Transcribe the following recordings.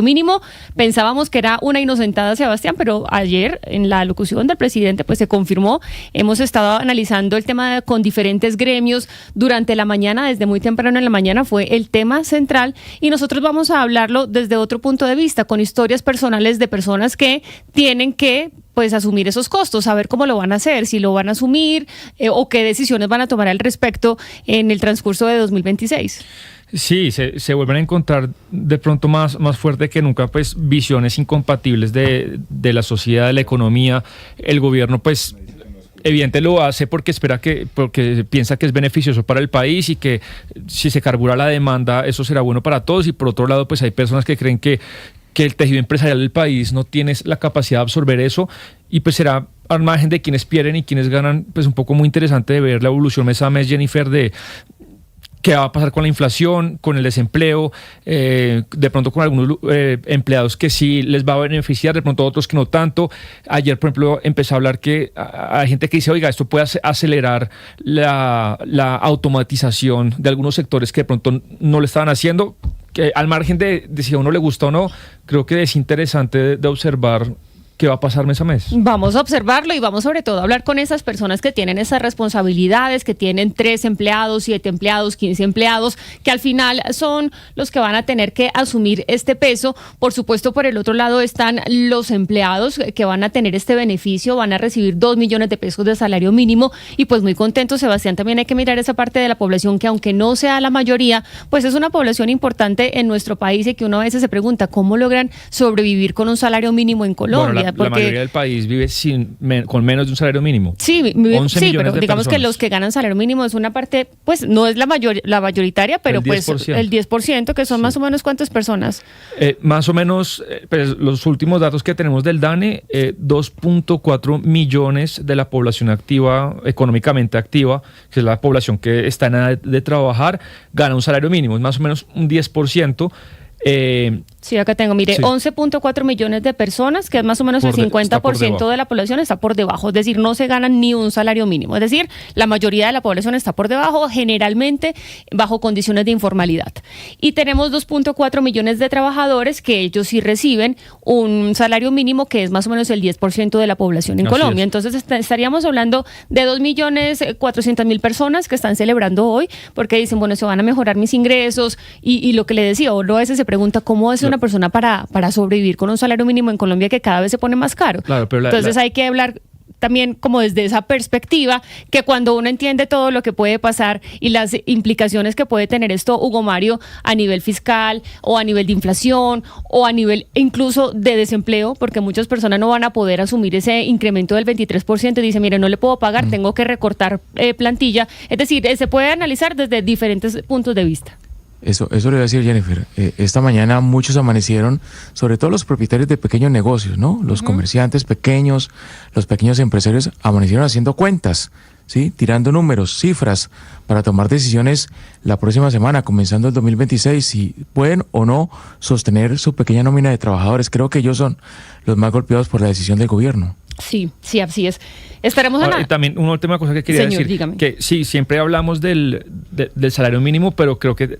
mínimo. Pensábamos que era una inocentada, Sebastián, pero ayer en la alocución del presidente pues se confirmó. Hemos estado analizando el tema con diferentes gremios durante la mañana, desde muy temprano en la mañana fue el tema central, y nosotros vamos a hablarlo desde otro punto de vista, con historias personales de personas que tienen que pues asumir esos costos, saber cómo lo van a hacer, si lo van a asumir o qué decisiones van a tomar al respecto en el transcurso de 2026. Sí, se vuelven a encontrar de pronto más fuerte que nunca, pues visiones incompatibles de la sociedad, de la economía. El gobierno, pues, evidente lo hace porque piensa que es beneficioso para el país y que si se carbura la demanda, eso será bueno para todos. Y por otro lado, pues hay personas que creen que el tejido empresarial del país no tiene la capacidad de absorber eso, y pues será al margen de quienes pierden y quienes ganan, pues un poco muy interesante de ver la evolución mes a mes, Jennifer, de qué va a pasar con la inflación, con el desempleo, de pronto con algunos empleados que sí les va a beneficiar, de pronto otros que no tanto. Ayer, por ejemplo, empecé a hablar que hay gente que dice, oiga, esto puede acelerar la automatización de algunos sectores que de pronto no lo estaban haciendo, que al margen de si a uno le gusta o no, creo que es interesante de observar qué va a pasar mes a mes. Vamos a observarlo y vamos sobre todo a hablar con esas personas que tienen esas responsabilidades, que tienen 3 empleados, 7 empleados, 15 empleados, que al final son los que van a tener que asumir este peso. Por supuesto, por el otro lado están los empleados que van a tener este beneficio, van a recibir 2 millones de pesos de salario mínimo, y pues muy contentos, Sebastián. También hay que mirar esa parte de la población que, aunque no sea la mayoría, pues es una población importante en nuestro país, y que uno a veces se pregunta cómo logran sobrevivir con un salario mínimo en Colombia. Bueno, la mayoría del país vive con menos de un salario mínimo. Sí, pero digamos que los que ganan salario mínimo es una parte, pues no es la mayoritaria, pero pues el 10%, que son más o menos ¿cuántas personas? Más o menos, pues, los últimos datos que tenemos del DANE, 2.4 millones de la población activa, económicamente activa, que es la población que está en edad de trabajar, gana un salario mínimo, es más o menos un 10%. Sí, acá tengo, mire, sí. 11.4 millones de personas, que es más o menos el 50% de la población está por debajo, es decir, no se ganan ni un salario mínimo, es decir, la mayoría de la población está por debajo, generalmente bajo condiciones de informalidad. Y tenemos 2.4 millones de trabajadores que ellos sí reciben un salario mínimo, que es más o menos el 10% de la población en Colombia. Entonces estaríamos hablando de 2.400.000 personas que están celebrando hoy, porque dicen, bueno, se van a mejorar mis ingresos, y lo que le decía, uno a veces se pregunta cómo es una persona para sobrevivir con un salario mínimo en Colombia que cada vez se pone más caro. Claro, pero entonces hay que hablar también como desde esa perspectiva, que cuando uno entiende todo lo que puede pasar y las implicaciones que puede tener esto, Hugo Mario, a nivel fiscal o a nivel de inflación o a nivel incluso de desempleo, porque muchas personas no van a poder asumir ese incremento del 23% y dicen, mire, no le puedo pagar, tengo que recortar plantilla. Es decir, se puede analizar desde diferentes puntos de vista. Eso le voy a decir, Jennifer. Esta mañana muchos amanecieron, sobre todo los propietarios de pequeños negocios, ¿no? Los comerciantes pequeños, los pequeños empresarios amanecieron haciendo cuentas, ¿sí? Tirando números, cifras, para tomar decisiones la próxima semana, comenzando el 2026, si pueden o no sostener su pequeña nómina de trabajadores. Creo que ellos son los más golpeados por la decisión del gobierno. Sí, así es. Estaremos y también una última cosa que quería decir, dígame. Que sí, siempre hablamos del salario mínimo, pero creo que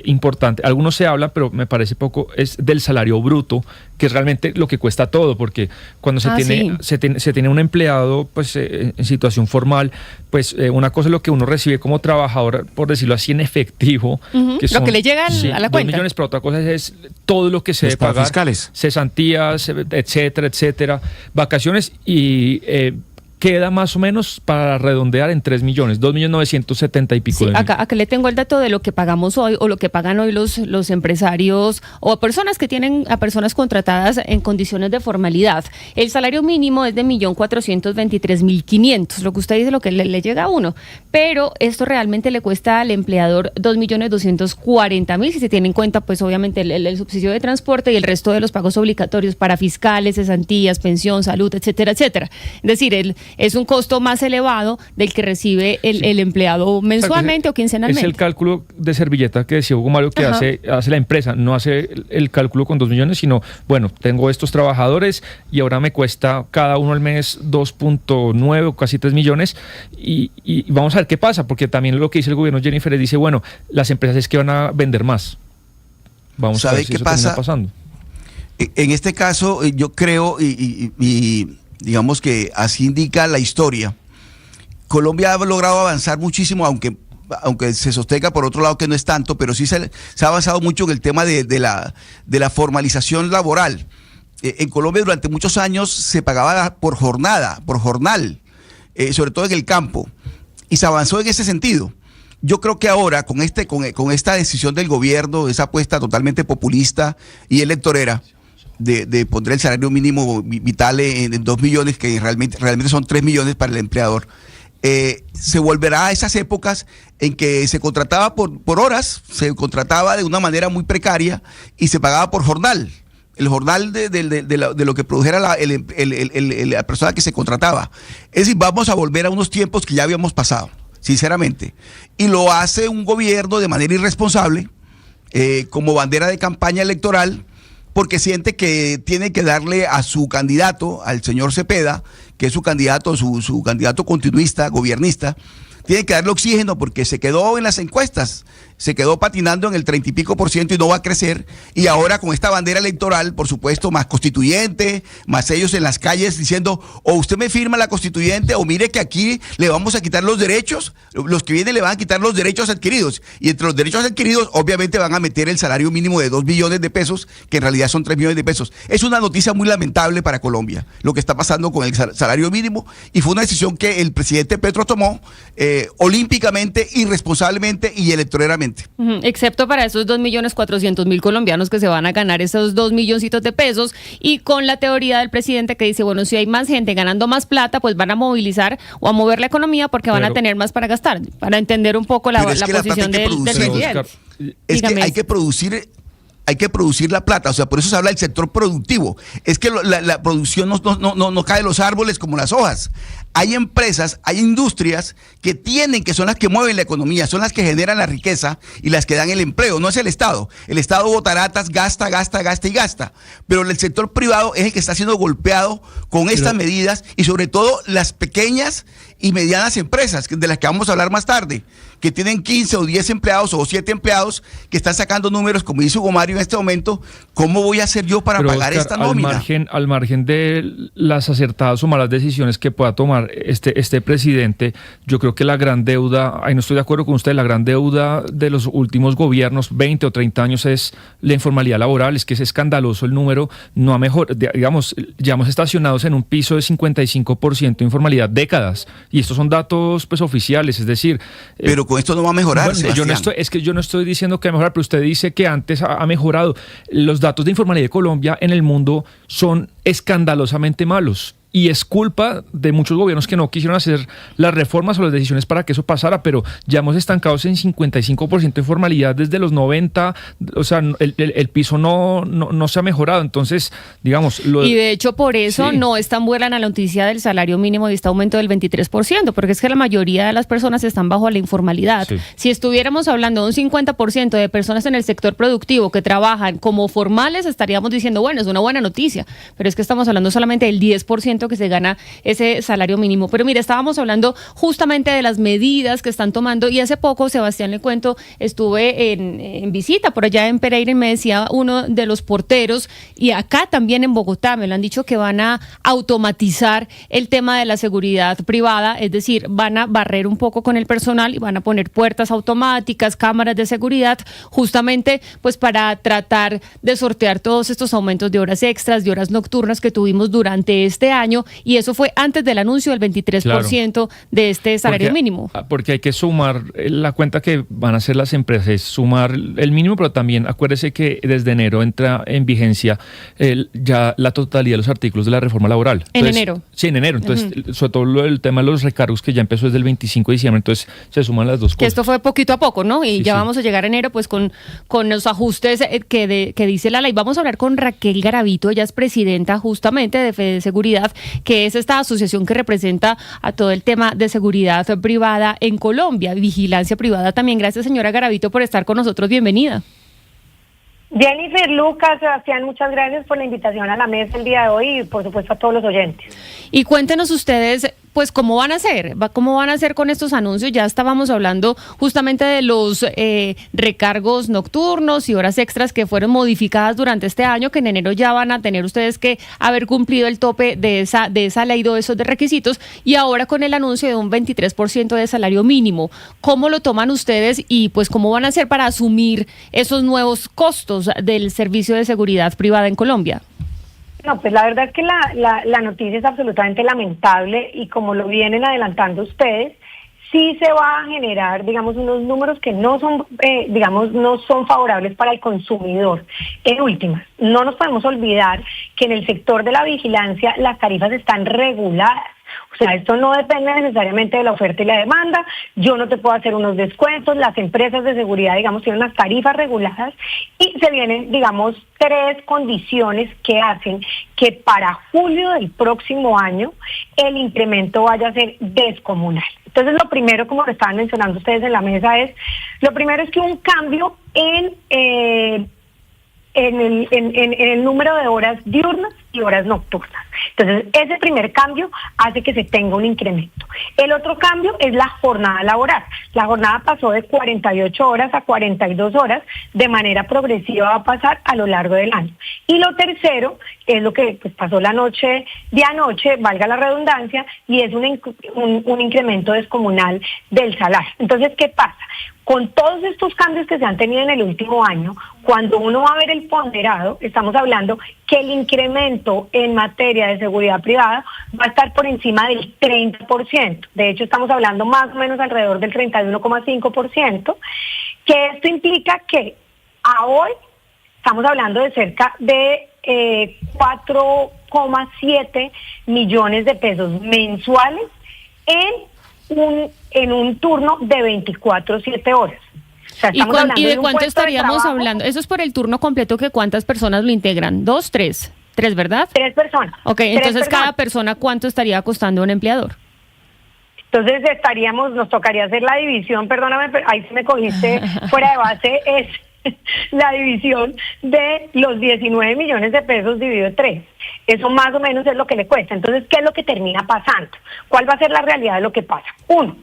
importante, algunos se habla, pero me parece poco, es del salario bruto, que es realmente lo que cuesta todo, porque cuando se tiene un empleado pues en situación formal, pues una cosa es lo que uno recibe como trabajador, por decirlo así, en efectivo, que son, lo que le llega a la cuenta. 2 millones, pero otra cosa es todo lo que se debe pagar, fiscales, cesantías, etcétera, vacaciones, y queda más o menos, para redondear, en 3 millones, 2.970.000 y pico. Sí, acá le tengo el dato de lo que pagamos hoy, o lo que pagan hoy los empresarios o personas que tienen a personas contratadas en condiciones de formalidad. El salario mínimo es de 1.423.500, lo que usted dice, lo que le llega a uno. Pero esto realmente le cuesta al empleador 2.240.000, si se tiene en cuenta, pues obviamente el subsidio de transporte y el resto de los pagos obligatorios para fiscales, cesantías, pensión, salud, etcétera. Es decir, es un costo más elevado del que recibe el empleado mensualmente o quincenalmente. Es el cálculo de servilleta que decía Hugo Mario, que hace la empresa. No hace el cálculo con 2 millones, sino, bueno, tengo estos trabajadores y ahora me cuesta cada uno al mes 2.9 o casi 3 millones y vamos a ver qué pasa, porque también lo que dice el gobierno, Jennifer, dice, bueno, las empresas es que van a vender más. Vamos a ver si eso termina pasando. En este caso, yo creo, y digamos que así indica la historia, Colombia ha logrado avanzar muchísimo, aunque se sostenga por otro lado que no es tanto, pero sí se ha avanzado mucho en el tema de la formalización laboral. En Colombia durante muchos años se pagaba por jornal, sobre todo en el campo, y se avanzó en ese sentido. Yo creo que ahora, con esta decisión del gobierno, esa apuesta totalmente populista y electorera, de poner el salario mínimo vital en 2 millones, que realmente son 3 millones para el empleador, se volverá a esas épocas en que se contrataba por horas, se contrataba de una manera muy precaria y se pagaba por jornal. El jornal de lo que produjera la persona que se contrataba. Es decir, vamos a volver a unos tiempos que ya habíamos pasado, sinceramente. Y lo hace un gobierno de manera irresponsable, como bandera de campaña electoral, porque siente que tiene que darle a su candidato, al señor Cepeda, que es su candidato continuista, gobernista, tiene que darle oxígeno porque se quedó en las encuestas, se quedó patinando en el 30 y pico % y no va a crecer. Y ahora con esta bandera electoral, por supuesto, más constituyente, más ellos en las calles diciendo, o usted me firma la constituyente, o mire que aquí le vamos a quitar los derechos, los que vienen le van a quitar los derechos adquiridos. Y entre los derechos adquiridos, obviamente van a meter el salario mínimo de 2 millones de pesos, que en realidad son 3 millones de pesos. Es una noticia muy lamentable para Colombia, lo que está pasando con el salario mínimo, y fue una decisión que el presidente Petro tomó olímpicamente, irresponsablemente y electoralmente. Excepto para esos 2.400.000 colombianos que se van a ganar esos 2 milloncitos de pesos, y con la teoría del presidente que dice, bueno, si hay más gente ganando más plata, pues van a movilizar o a mover la economía porque van a tener más para gastar, para entender un poco la posición del presidente. Es que hay que producir la plata, o sea, por eso se habla del sector productivo. Es que la producción no cae de los árboles como las hojas. Hay empresas, hay industrias que son las que mueven la economía, son las que generan la riqueza y las que dan el empleo, no es el Estado. El Estado botaratas, gasta. Pero el sector privado es el que está siendo golpeado con estas medidas, y sobre todo las pequeñas y medianas empresas, de las que vamos a hablar más tarde, que tienen 15 o 10 empleados o 7 empleados, que están sacando números, como dice Hugo Mario en este momento. ¿Cómo voy a hacer yo para pagar esta nómina? Al margen de las acertadas o malas decisiones que pueda tomar este presidente, yo creo que la gran deuda, ahí no estoy de acuerdo con usted, la gran deuda de los últimos gobiernos, 20 o 30 años, es la informalidad laboral. Es que es escandaloso el número, no ha mejorado, digamos, llevamos estacionados en un piso de 55% de informalidad décadas, y estos son datos pues oficiales, es decir... Pero con esto no va a mejorar, bueno, yo no estoy diciendo que va a mejorar, pero usted dice que antes ha mejorado. Los datos de informalidad de Colombia en el mundo son escandalosamente malos. Y es culpa de muchos gobiernos que no quisieron hacer las reformas o las decisiones para que eso pasara, pero ya hemos estancados en 55% de informalidad desde los 90, o sea, el piso no se ha mejorado, entonces, digamos... Y de hecho, por eso no es tan buena la noticia del salario mínimo de este aumento del 23%, porque es que la mayoría de las personas están bajo la informalidad. Sí. Si estuviéramos hablando de un 50% de personas en el sector productivo que trabajan como formales, estaríamos diciendo, bueno, es una buena noticia, pero es que estamos hablando solamente del 10% que se gana ese salario mínimo. Pero mira, estábamos hablando justamente de las medidas que están tomando, y hace poco, Sebastián, le cuento, estuve en visita por allá en Pereira, y me decía uno de los porteros, y acá también en Bogotá me lo han dicho, que van a automatizar el tema de la seguridad privada, es decir, van a barrer un poco con el personal y van a poner puertas automáticas, cámaras de seguridad, justamente pues para tratar de sortear todos estos aumentos de horas extras, de horas nocturnas que tuvimos durante este año, y eso fue antes del anuncio del 23% de este salario mínimo. Porque hay que sumar la cuenta que van a hacer las empresas, es sumar el mínimo, pero también acuérdese que desde enero entra en vigencia ya la totalidad de los artículos de la reforma laboral. Entonces, enero. Sí, en enero. Entonces, sobre todo el tema de los recargos, que ya empezó desde el 25 de diciembre, entonces se suman las dos cosas. Que esto fue poquito a poco, ¿no? Y ya vamos a llegar a enero pues con los ajustes que dice la ley. Vamos a hablar con Raquel Garavito, ella es presidenta justamente de Fede Seguridad, que es esta asociación que representa a todo el tema de seguridad privada en Colombia, vigilancia privada también. Gracias, señora Garavito, por estar con nosotros. Bienvenida. Jennifer, Lucas, Sebastián, muchas gracias por la invitación a la mesa el día de hoy y por supuesto a todos los oyentes. Y cuéntenos ustedes, pues, ¿cómo van a hacer? ¿Cómo van a hacer con estos anuncios? Ya estábamos hablando justamente de los recargos nocturnos y horas extras que fueron modificadas durante este año, que en enero ya van a tener ustedes que haber cumplido el tope de esa ley de esos de requisitos, y ahora con el anuncio de un 23% de salario mínimo. ¿Cómo lo toman ustedes y pues cómo van a hacer para asumir esos nuevos costos del servicio de seguridad privada en Colombia? No, pues la verdad es que la noticia es absolutamente lamentable y como lo vienen adelantando ustedes, sí se va a generar, digamos, unos números que no son, no son favorables para el consumidor. En últimas, no nos podemos olvidar que en el sector de la vigilancia las tarifas están reguladas. O sea, esto no depende necesariamente de la oferta y la demanda. Yo no te puedo hacer unos descuentos. Las empresas de seguridad, digamos, tienen unas tarifas reguladas y se vienen, digamos, 3 condiciones que hacen que para julio del próximo año el incremento vaya a ser descomunal. Entonces, lo primero, como lo estaban mencionando ustedes en la mesa, lo primero es que un cambio en el número de horas diurnas y horas nocturnas. Entonces, ese primer cambio hace que se tenga un incremento. El otro cambio es la jornada laboral. La jornada pasó de 48 horas a 42 horas, de manera progresiva va a pasar a lo largo del año. Y lo tercero es lo que pues, pasó la noche de anoche, valga la redundancia, y es un incremento descomunal del salario. Entonces, ¿qué pasa? Con todos estos cambios que se han tenido en el último año, cuando uno va a ver el ponderado, estamos hablando que el incremento en materia de seguridad privada va a estar por encima del 30%. De hecho, estamos hablando más o menos alrededor del 31,5%, que esto implica que a hoy estamos hablando de cerca de 4,7 millones de pesos mensuales en un turno de 24/7 horas. O sea, ¿Y de cuánto estaríamos hablando? Eso es por el turno completo, que ¿cuántas personas lo integran? ¿2, 3? 3, ¿verdad? 3 personas. Ok, entonces cada persona, ¿cuánto estaría costando a un empleador? Entonces nos tocaría hacer la división, perdóname, pero ahí sí me cogiste fuera de base, es la división de los 19 millones de pesos dividido en 3. Eso más o menos es lo que le cuesta. Entonces, ¿qué es lo que termina pasando? ¿Cuál va a ser la realidad de lo que pasa? Uno,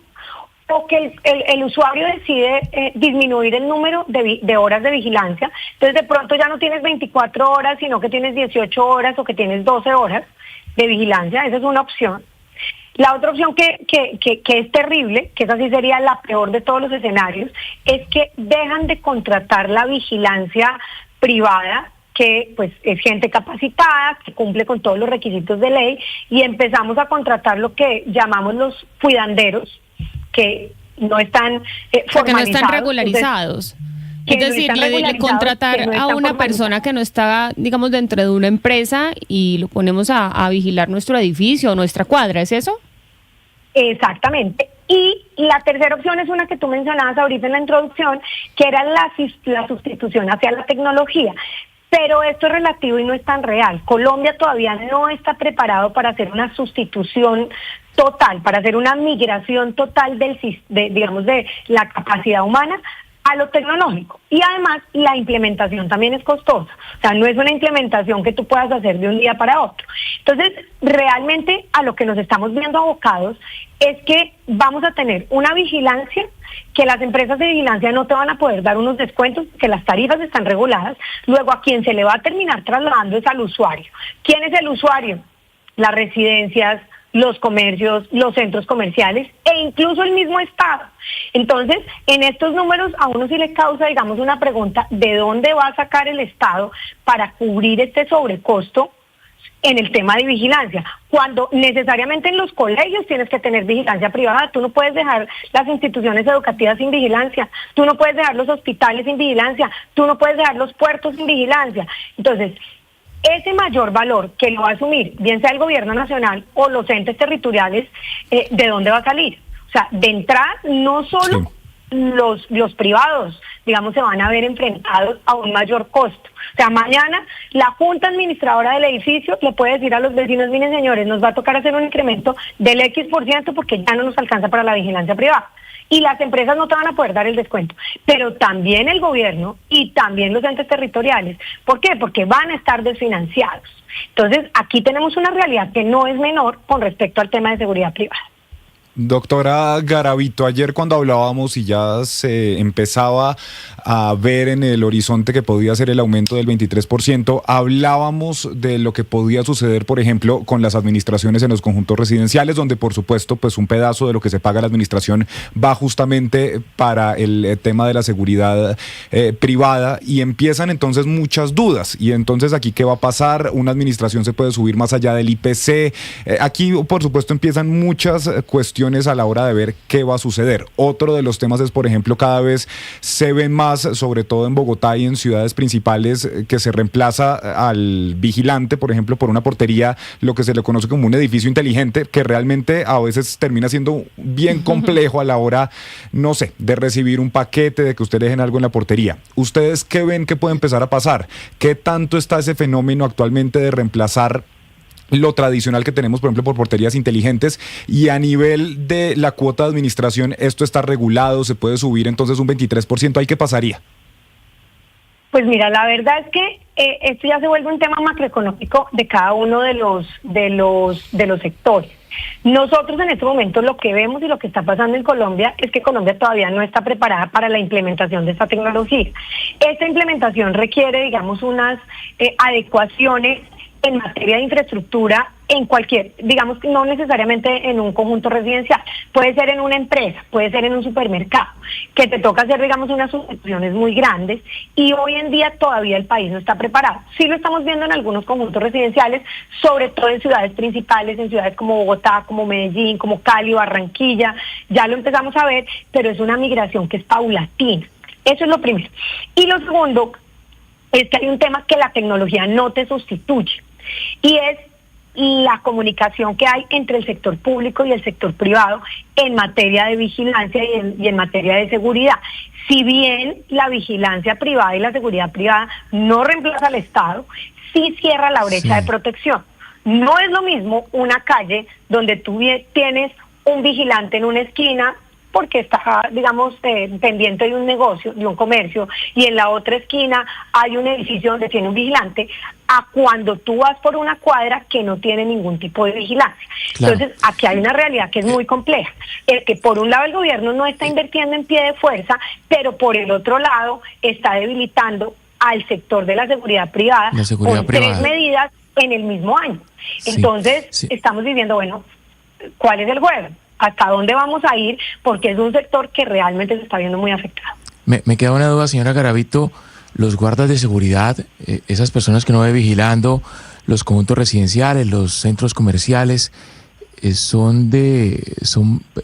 o que el usuario decide disminuir el número de horas de vigilancia. Entonces, de pronto ya no tienes 24 horas, sino que tienes 18 horas o que tienes 12 horas de vigilancia. Esa es una opción. La otra opción que es terrible, que esa sí sería la peor de todos los escenarios, es que dejan de contratar la vigilancia privada, que pues es gente capacitada, que cumple con todos los requisitos de ley, y empezamos a contratar lo que llamamos los cuidanderos, que no están formalizados. Que no están regularizados. Es decir, le contratar a una persona que no está, digamos, dentro de una empresa y lo ponemos a vigilar nuestro edificio o nuestra cuadra, ¿es eso? Exactamente. Y la tercera opción es una que tú mencionabas ahorita en la introducción, que era la sustitución hacia la tecnología. Pero esto es relativo y no es tan real. Colombia todavía no está preparado para hacer una sustitución total, para hacer una migración total de la capacidad humana a lo tecnológico. Y además la implementación también es costosa. O sea, no es una implementación que tú puedas hacer de un día para otro. Entonces, realmente a lo que nos estamos viendo abocados es que vamos a tener una vigilancia, que las empresas de vigilancia no te van a poder dar unos descuentos, que las tarifas están reguladas. Luego, a quien se le va a terminar trasladando es al usuario. ¿Quién es el usuario? Las residencias, los comercios, los centros comerciales e incluso el mismo Estado. Entonces, en estos números a uno sí le causa, digamos, una pregunta: ¿de dónde va a sacar el Estado para cubrir este sobrecosto en el tema de vigilancia? Cuando necesariamente en los colegios tienes que tener vigilancia privada. Tú no puedes dejar las instituciones educativas sin vigilancia, tú no puedes dejar los hospitales sin vigilancia, tú no puedes dejar los puertos sin vigilancia. Entonces, ese mayor valor que lo va a asumir, bien sea el gobierno nacional o los entes territoriales, ¿de dónde va a salir? O sea, de entrada, no solo los privados digamos, se van a ver enfrentados a un mayor costo. O sea, mañana la junta administradora del edificio le puede decir a los vecinos, miren señores, nos va a tocar hacer un incremento del X% porque ya no nos alcanza para la vigilancia privada. Y las empresas no te van a poder dar el descuento, pero también el gobierno y también los entes territoriales. ¿Por qué? Porque van a estar desfinanciados. Entonces, aquí tenemos una realidad que no es menor con respecto al tema de seguridad privada. Doctora Garavito, ayer cuando hablábamos y ya se empezaba a ver en el horizonte que podía ser el aumento del 23%, hablábamos de lo que podía suceder, por ejemplo, con las administraciones en los conjuntos residenciales, donde por supuesto pues un pedazo de lo que se paga la administración va justamente para el tema de la seguridad privada, y empiezan entonces muchas dudas. Y entonces aquí, ¿qué va a pasar? Una administración se puede subir más allá del IPC. Aquí por supuesto empiezan muchas cuestiones a la hora de ver qué va a suceder. Otro de los temas es, por ejemplo, cada vez se ven más, sobre todo en Bogotá y en ciudades principales, que se reemplaza al vigilante, por ejemplo, por una portería, lo que se le conoce como un edificio inteligente, que realmente a veces termina siendo bien complejo a la hora, no sé, de recibir un paquete, de que usted le dejen algo en la portería. ¿Ustedes qué ven que puede empezar a pasar? ¿Qué tanto está ese fenómeno actualmente de reemplazar lo tradicional que tenemos, por ejemplo, por porterías inteligentes? Y a nivel de la cuota de administración, ¿esto está regulado? ¿Se puede subir entonces un 23%? ¿Ahí qué pasaría? Pues mira, la verdad es que esto ya se vuelve un tema macroeconómico de cada uno de los sectores. Nosotros en este momento lo que vemos y lo que está pasando en Colombia es que Colombia todavía no está preparada para la implementación de esta tecnología. Esta implementación requiere, digamos, unas adecuaciones en materia de infraestructura en cualquier, digamos, no necesariamente en un conjunto residencial, puede ser en una empresa, puede ser en un supermercado, que te toca hacer, digamos, unas sustituciones muy grandes, y hoy en día todavía el país no está preparado. Sí lo estamos viendo en algunos conjuntos residenciales, sobre todo en ciudades principales, en ciudades como Bogotá, como Medellín, como Cali, Barranquilla, ya lo empezamos a ver, pero es una migración que es paulatina. Eso es lo primero. Y lo segundo es que hay un tema que la tecnología no te sustituye, y es la comunicación que hay entre el sector público y el sector privado en materia de vigilancia y en materia de seguridad. Si bien la vigilancia privada y la seguridad privada no reemplaza al Estado, sí cierra la brecha de protección. No es lo mismo una calle donde tú tienes un vigilante en una esquina porque está, digamos, pendiente de un negocio, de un comercio, y en la otra esquina hay un edificio donde tiene un vigilante, a cuando tú vas por una cuadra que no tiene ningún tipo de vigilancia. Claro. Entonces, aquí hay una realidad que es muy compleja. Es que por un lado el gobierno no está invirtiendo en pie de fuerza, pero por el otro lado está debilitando al sector de la seguridad privada con 3 medidas en el mismo año. Entonces, estamos diciendo, bueno, ¿cuál es el juego? ¿Hasta dónde vamos a ir? Porque es un sector que realmente se está viendo muy afectado. Me queda una duda, señora Garavito. Los guardas de seguridad, esas personas que no ve vigilando los conjuntos residenciales, los centros comerciales, ¿son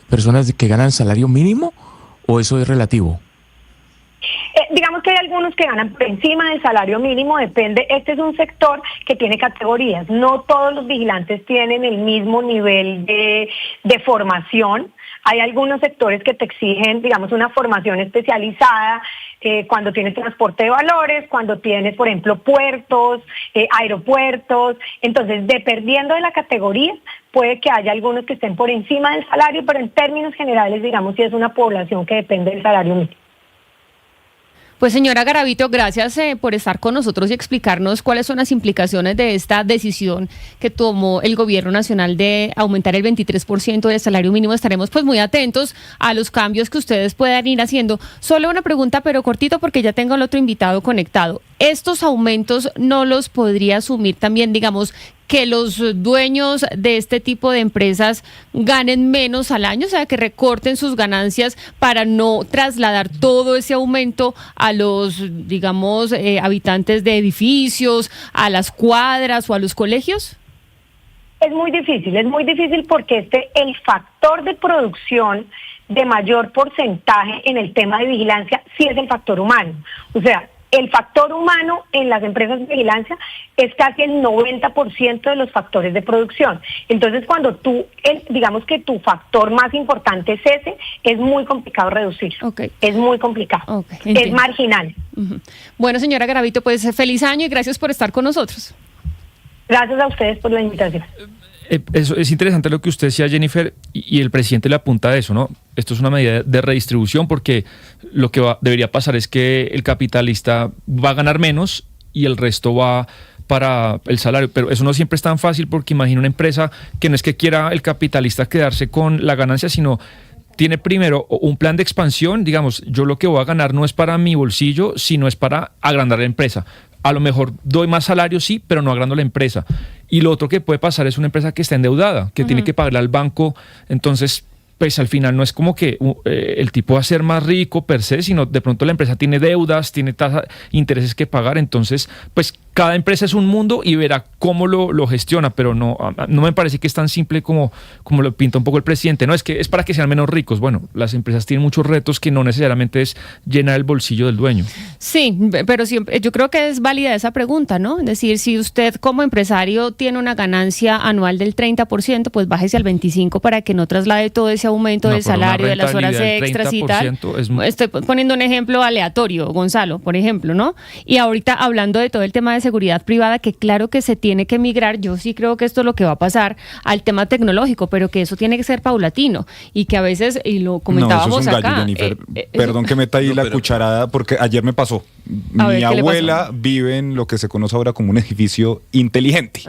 personas que ganan salario mínimo o eso es relativo? Digamos que hay algunos que ganan por encima del salario mínimo, depende. Este es un sector que tiene categorías. No todos los vigilantes tienen el mismo nivel de formación. Hay algunos sectores que te exigen, digamos, una formación especializada cuando tienes transporte de valores, cuando tienes, por ejemplo, puertos, aeropuertos. Entonces, dependiendo de la categoría, puede que haya algunos que estén por encima del salario, pero en términos generales, digamos, sí es una población que depende del salario mínimo. Pues señora Garavito, gracias por estar con nosotros y explicarnos cuáles son las implicaciones de esta decisión que tomó el gobierno nacional de aumentar el 23% del salario mínimo. Estaremos pues muy atentos a los cambios que ustedes puedan ir haciendo. Solo una pregunta, pero cortito, porque ya tengo al otro invitado conectado. ¿Estos aumentos no los podría asumir también, digamos, que los dueños de este tipo de empresas ganen menos al año, o sea, que recorten sus ganancias para no trasladar todo ese aumento a los, digamos, habitantes de edificios, a las cuadras o a los colegios? Es muy difícil porque el factor de producción de mayor porcentaje en el tema de vigilancia sí es el factor humano. O sea, el factor humano en las empresas de vigilancia es casi el 90% de los factores de producción. Entonces, cuando digamos que tu factor más importante es ese, es muy complicado reducirlo. Okay. Es muy complicado. Okay, es marginal. Uh-huh. Bueno, señora Garavito, pues feliz año y gracias por estar con nosotros. Gracias a ustedes por la invitación. Eso es interesante lo que usted decía, Jennifer, y el presidente le apunta a eso, ¿no? Esto es una medida de redistribución porque lo que debería pasar es que el capitalista va a ganar menos y el resto va para el salario, pero eso no siempre es tan fácil porque imagina una empresa que no es que quiera el capitalista quedarse con la ganancia, sino tiene primero un plan de expansión. Digamos, yo lo que voy a ganar no es para mi bolsillo, sino es para agrandar la empresa. A lo mejor doy más salario, sí, pero no agrando la empresa. Y lo otro que puede pasar es una empresa que está endeudada, que tiene que pagarle al banco. Entonces, pues al final no es como que el tipo va a ser más rico per se, sino de pronto la empresa tiene deudas, tiene intereses que pagar. Entonces, pues cada empresa es un mundo y verá cómo lo gestiona, pero no me parece que es tan simple como lo pinta un poco el presidente. No, es que es para que sean menos ricos. Bueno, las empresas tienen muchos retos que no necesariamente es llenar el bolsillo del dueño. Sí, pero siempre, yo creo que es válida esa pregunta, ¿no? Es decir, si usted como empresario tiene una ganancia anual del 30%, pues bájese al 25% para que no traslade todo ese aumento del salario, de las horas extras y tal. Estoy poniendo un ejemplo aleatorio, Gonzalo, por ejemplo, ¿no? Y ahorita hablando de todo el tema de seguridad privada, que claro que se tiene que migrar, yo sí creo que esto es lo que va a pasar al tema tecnológico, pero que eso tiene que ser paulatino y que a veces, y lo comentábamos acá. Jennifer. Perdón que meta ahí la cucharada, porque ayer me pasó. Mi abuela vive en lo que se conoce ahora como un edificio inteligente.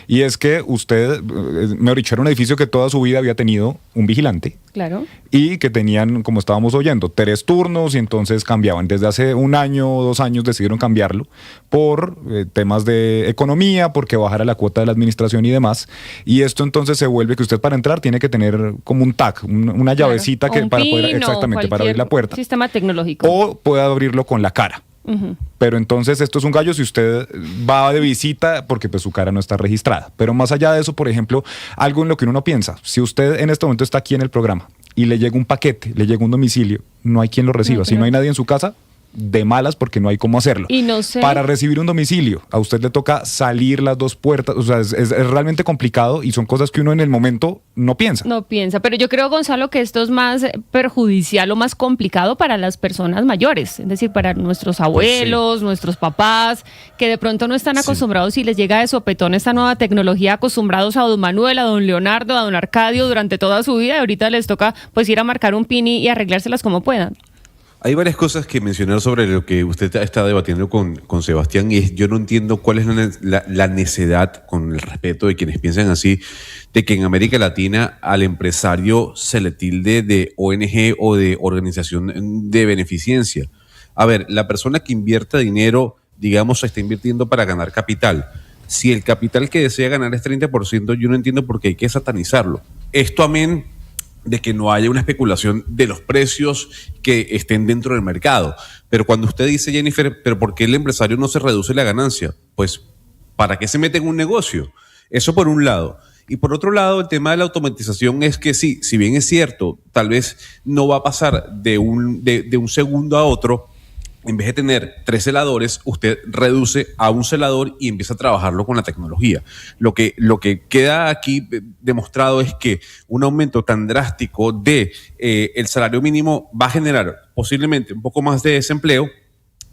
Y es que usted, mejor dicho, era un edificio que toda su vida había tenido un vigilante. Claro. Y que tenían, como estábamos oyendo, 3 turnos y entonces cambiaban. Desde hace 1 año o 2 años decidieron cambiarlo por temas de economía, porque bajara la cuota de la administración y demás. Y esto entonces se vuelve que usted para entrar tiene que tener como un tag, una llavecita que para poder, exactamente, para abrir la puerta. Sistema tecnológico. O puede abrirlo con la cara. Pero entonces esto es un gallo si usted va de visita porque pues su cara no está registrada. Pero más allá de eso, por ejemplo, algo en lo que uno no piensa, si usted en este momento está aquí en el programa y le llega un paquete, le llega un domicilio, no hay quien lo reciba. Si no hay nadie en su casa, de malas porque no hay cómo hacerlo. Y no sé. Para recibir un domicilio, a usted le toca salir las 2 puertas, o sea, es realmente complicado y son cosas que uno en el momento no piensa. No piensa, pero yo creo, Gonzalo, que esto es más perjudicial o más complicado para las personas mayores, es decir, para nuestros abuelos, nuestros papás, que de pronto no están acostumbrados y les llega de sopetón esta nueva tecnología, acostumbrados a don Manuel, a don Leonardo, a don Arcadio durante toda su vida, y ahorita les toca pues ir a marcar un pin y arreglárselas como puedan. Hay varias cosas que mencionar sobre lo que usted está debatiendo con Sebastián, y yo no entiendo cuál es la necedad, con el respeto de quienes piensan así, de que en América Latina al empresario se le tilde de ONG o de organización de beneficencia. A ver, la persona que invierte dinero, digamos, se está invirtiendo para ganar capital. Si el capital que desea ganar es 30%, yo no entiendo por qué hay que satanizarlo. Esto amén de que no haya una especulación de los precios que estén dentro del mercado. Pero cuando usted dice, Jennifer, ¿pero por qué el empresario no se reduce la ganancia? Pues, ¿para qué se mete en un negocio? Eso por un lado. Y por otro lado, el tema de la automatización es que sí, si bien es cierto, tal vez no va a pasar de un segundo a otro. En vez de tener 3 celadores, usted reduce a 1 celador y empieza a trabajarlo con la tecnología. Lo que queda aquí demostrado es que un aumento tan drástico de el salario mínimo va a generar posiblemente un poco más de desempleo,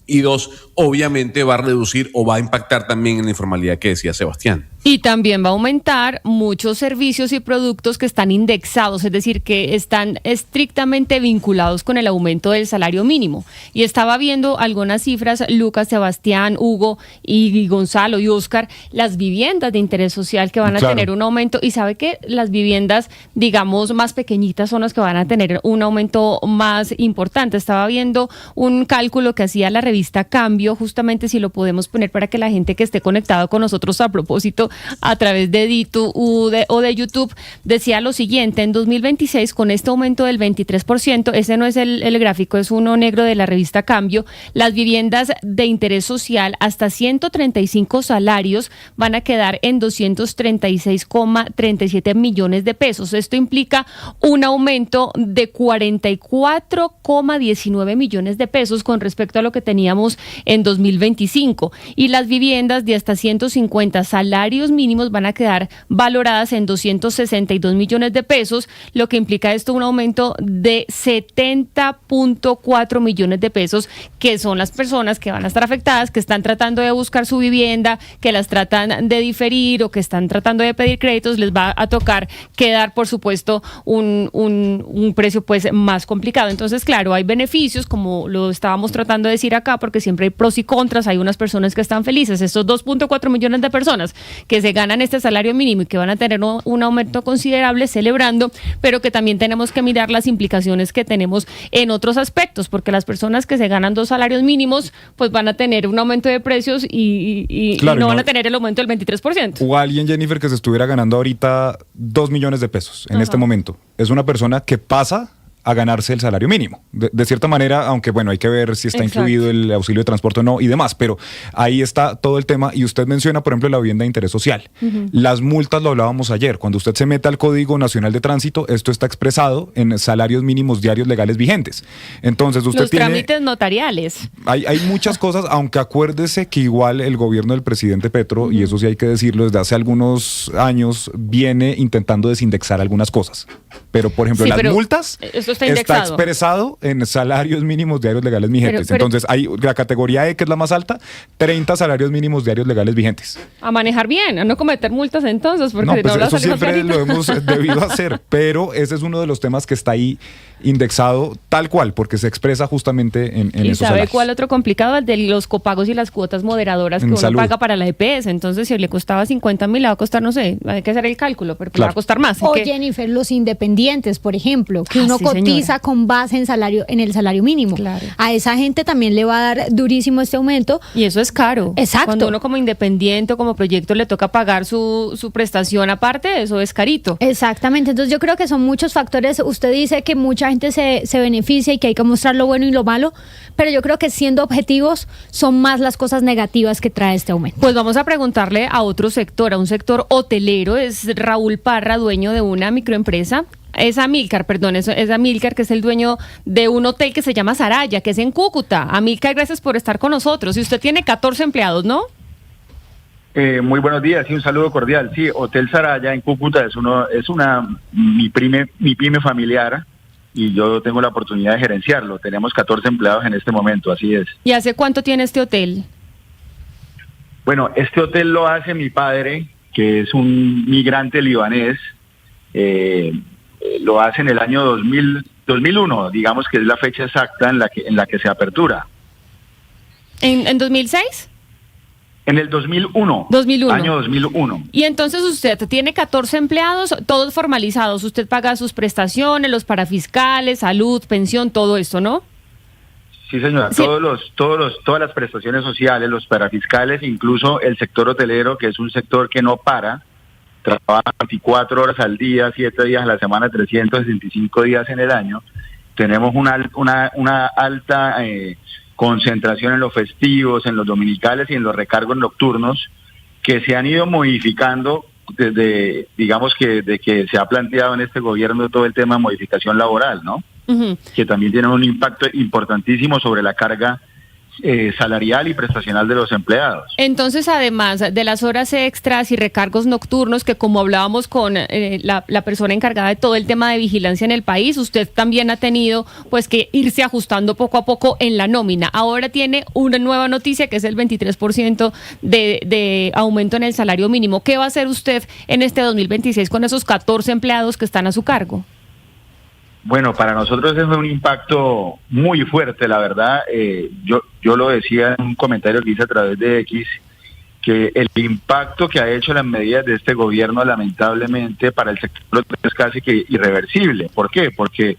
y 2, obviamente va a reducir o va a impactar también en la informalidad que decía Sebastián. Y también va a aumentar muchos servicios y productos que están indexados, es decir, que están estrictamente vinculados con el aumento del salario mínimo. Y estaba viendo algunas cifras, Lucas, Sebastián, Hugo y Gonzalo y Oscar, las viviendas de interés social que van a tener un aumento. Y sabe que las viviendas, digamos, más pequeñitas son las que van a tener un aumento más importante. Estaba viendo un cálculo que hacía la revista Cambio, justamente si lo podemos poner para que la gente que esté conectada con nosotros a propósito a través de Ditu o de YouTube, decía lo siguiente: en 2026, con este aumento del 23%, ese no es el gráfico, es uno negro de la revista Cambio, las viviendas de interés social hasta 135 salarios van a quedar en 236,37 millones de pesos. Esto implica un aumento de 44,19 millones de pesos con respecto a lo que teníamos en 2025. Y las viviendas de hasta 150 salarios mínimos van a quedar valoradas en 262 millones de pesos, lo que implica esto un aumento de 70,4 millones de pesos, que son las personas que van a estar afectadas, que están tratando de buscar su vivienda, que las tratan de diferir o que están tratando de pedir créditos. Les va a tocar quedar, por supuesto, un precio pues más complicado. Entonces, claro, hay beneficios, como lo estábamos tratando de decir acá, porque siempre hay pros y contras. Hay unas personas que están felices, estos 2,4 millones de personas que se ganan este salario mínimo y que van a tener un aumento considerable, celebrando, pero que también tenemos que mirar las implicaciones que tenemos en otros aspectos, porque las personas que se ganan 2 salarios mínimos pues van a tener un aumento de precios y no van a tener el aumento del 23%. O alguien, Jennifer, que se estuviera ganando ahorita 2 millones de pesos en este momento, es una persona que pasa a ganarse el salario mínimo. De cierta manera, aunque bueno, hay que ver si está incluido el auxilio de transporte o no y demás, pero ahí está todo el tema. Y usted menciona, por ejemplo, la vivienda de interés social. Las multas, lo hablábamos ayer, cuando usted se mete al Código Nacional de Tránsito, esto está expresado en salarios mínimos diarios legales vigentes. Entonces usted los trámites notariales. Hay muchas cosas, aunque acuérdese que igual el gobierno del presidente Petro, y eso sí hay que decirlo, desde hace algunos años viene intentando desindexar algunas cosas. Pero, por ejemplo, las multas está expresado en salarios mínimos diarios legales vigentes. Entonces, hay la categoría E, que es la más alta, 30 salarios mínimos diarios legales vigentes. A manejar bien, a no cometer multas entonces, porque no, pues eso siempre lo hemos debido hacer, pero ese es uno de los temas que está ahí indexado tal cual, porque se expresa justamente en esos salarios. ¿Y sabe cuál otro complicado? El de los copagos y las cuotas moderadoras que uno paga para la EPS. Entonces, si le costaba 50.000, le va a costar, no sé, hay que hacer el cálculo, pero le va a costar más. O Jennifer, los independientes, por ejemplo, que uno cotiza con base en el salario mínimo. Claro. A esa gente también le va a dar durísimo este aumento. Y eso es caro. Exacto. Cuando uno como independiente o como proyecto le toca pagar su prestación aparte, eso es carito. Exactamente. Entonces yo creo que son muchos factores. Usted dice que mucha gente se beneficia y que hay que mostrar lo bueno y lo malo, pero yo creo que siendo objetivos son más las cosas negativas que trae este aumento. Pues vamos a preguntarle a otro sector, a un sector hotelero. Es Raúl Parra, dueño de una microempresa. Es Amílcar, que es el dueño de un hotel que se llama Saraya, que es en Cúcuta. Amílcar, gracias por estar con nosotros. Y usted tiene 14 empleados, ¿no? Muy buenos días y un saludo cordial. Sí, Hotel Saraya en Cúcuta mi pyme familiar, y yo tengo la oportunidad de gerenciarlo. Tenemos 14 empleados en este momento, así es. ¿Y hace cuánto tiene este hotel? Bueno, este hotel lo hace mi padre, que es un migrante libanés. Lo hace en el año 2001, digamos que es la fecha exacta en la que se apertura. ¿En 2006? En el 2001. Año 2001. Y entonces usted tiene 14 empleados, todos formalizados. Usted paga sus prestaciones, los parafiscales, salud, pensión, todo esto, ¿no? Sí, señora. Sí. Todas las prestaciones sociales, los parafiscales, incluso el sector hotelero, que es un sector que no para. Trabaja 24 horas al día, 7 días a la semana, 365 días en el año. Tenemos una alta concentración en los festivos, en los dominicales y en los recargos nocturnos, que se han ido modificando desde, digamos que de que se ha planteado en este gobierno todo el tema de modificación laboral, ¿no? Que también tiene un impacto importantísimo sobre la carga salarial y prestacional de los empleados. Entonces, además de las horas extras y recargos nocturnos, que como hablábamos con la persona encargada de todo el tema de vigilancia en el país, usted también ha tenido pues que irse ajustando poco a poco en la nómina. Ahora tiene una nueva noticia, que es el 23% de aumento en el salario mínimo. ¿Qué va a hacer usted en este 2026 con esos 14 empleados que están a su cargo? Bueno, para nosotros es un impacto muy fuerte, la verdad. Yo lo decía en un comentario que hice a través de X, que el impacto que ha hecho las medidas de este gobierno, lamentablemente, para el sector es casi que irreversible. ¿Por qué? Porque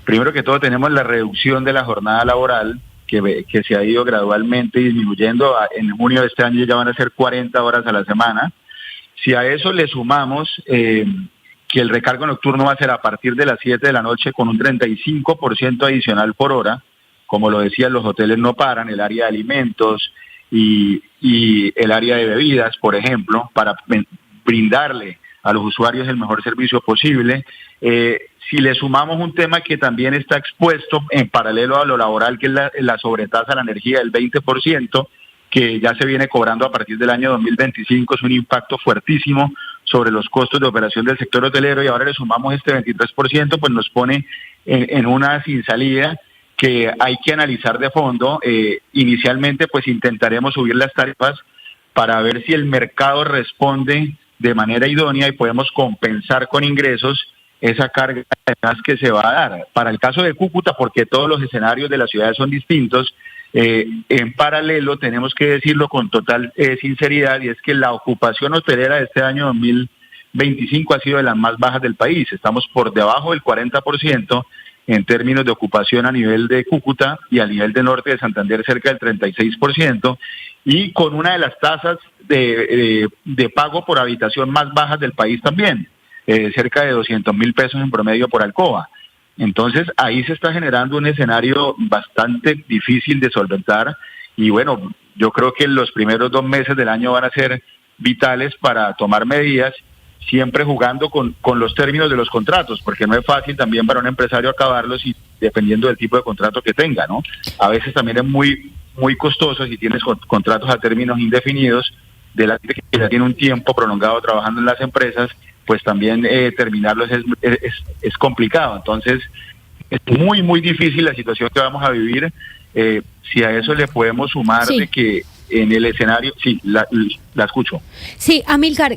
primero que todo tenemos la reducción de la jornada laboral, que se ha ido gradualmente disminuyendo. En junio de este año ya van a ser 40 horas a la semana. Si a eso le sumamos que el recargo nocturno va a ser a partir de las 7 de la noche con un 35% adicional por hora, como lo decía, los hoteles no paran, el área de alimentos y el área de bebidas, por ejemplo, para brindarle a los usuarios el mejor servicio posible. Si le sumamos un tema que también está expuesto en paralelo a lo laboral, que es la sobretasa a la energía del 20%, que ya se viene cobrando a partir del año 2025, es un impacto fuertísimo sobre los costos de operación del sector hotelero, y ahora le sumamos este 23%, pues nos pone en una sin salida que hay que analizar de fondo. Inicialmente pues intentaremos subir las tarifas para ver si el mercado responde de manera idónea y podemos compensar con ingresos esa carga además que se va a dar. Para el caso de Cúcuta, porque todos los escenarios de la ciudad son distintos, en paralelo tenemos que decirlo con total sinceridad, y es que la ocupación hotelera de este año 2025 ha sido de las más bajas del país. Estamos por debajo del 40% en términos de ocupación a nivel de Cúcuta, y a nivel de norte de Santander cerca del 36%, y con una de las tasas de pago por habitación más bajas del país también, cerca de 200.000 pesos en promedio por alcoba. Entonces ahí se está generando un escenario bastante difícil de solventar, y bueno, yo creo que los primeros 2 meses del año van a ser vitales para tomar medidas, siempre jugando con los términos de los contratos, porque no es fácil también para un empresario acabarlos, y dependiendo del tipo de contrato que tenga, ¿no? A veces también es muy costoso si tienes contratos a términos indefinidos, de la gente que ya tiene un tiempo prolongado trabajando en las empresas, pues también terminarlos es complicado. Entonces es muy difícil la situación que vamos a vivir. Si a eso le podemos sumar de que en el escenario, sí, la escucho. Sí, Amílcar,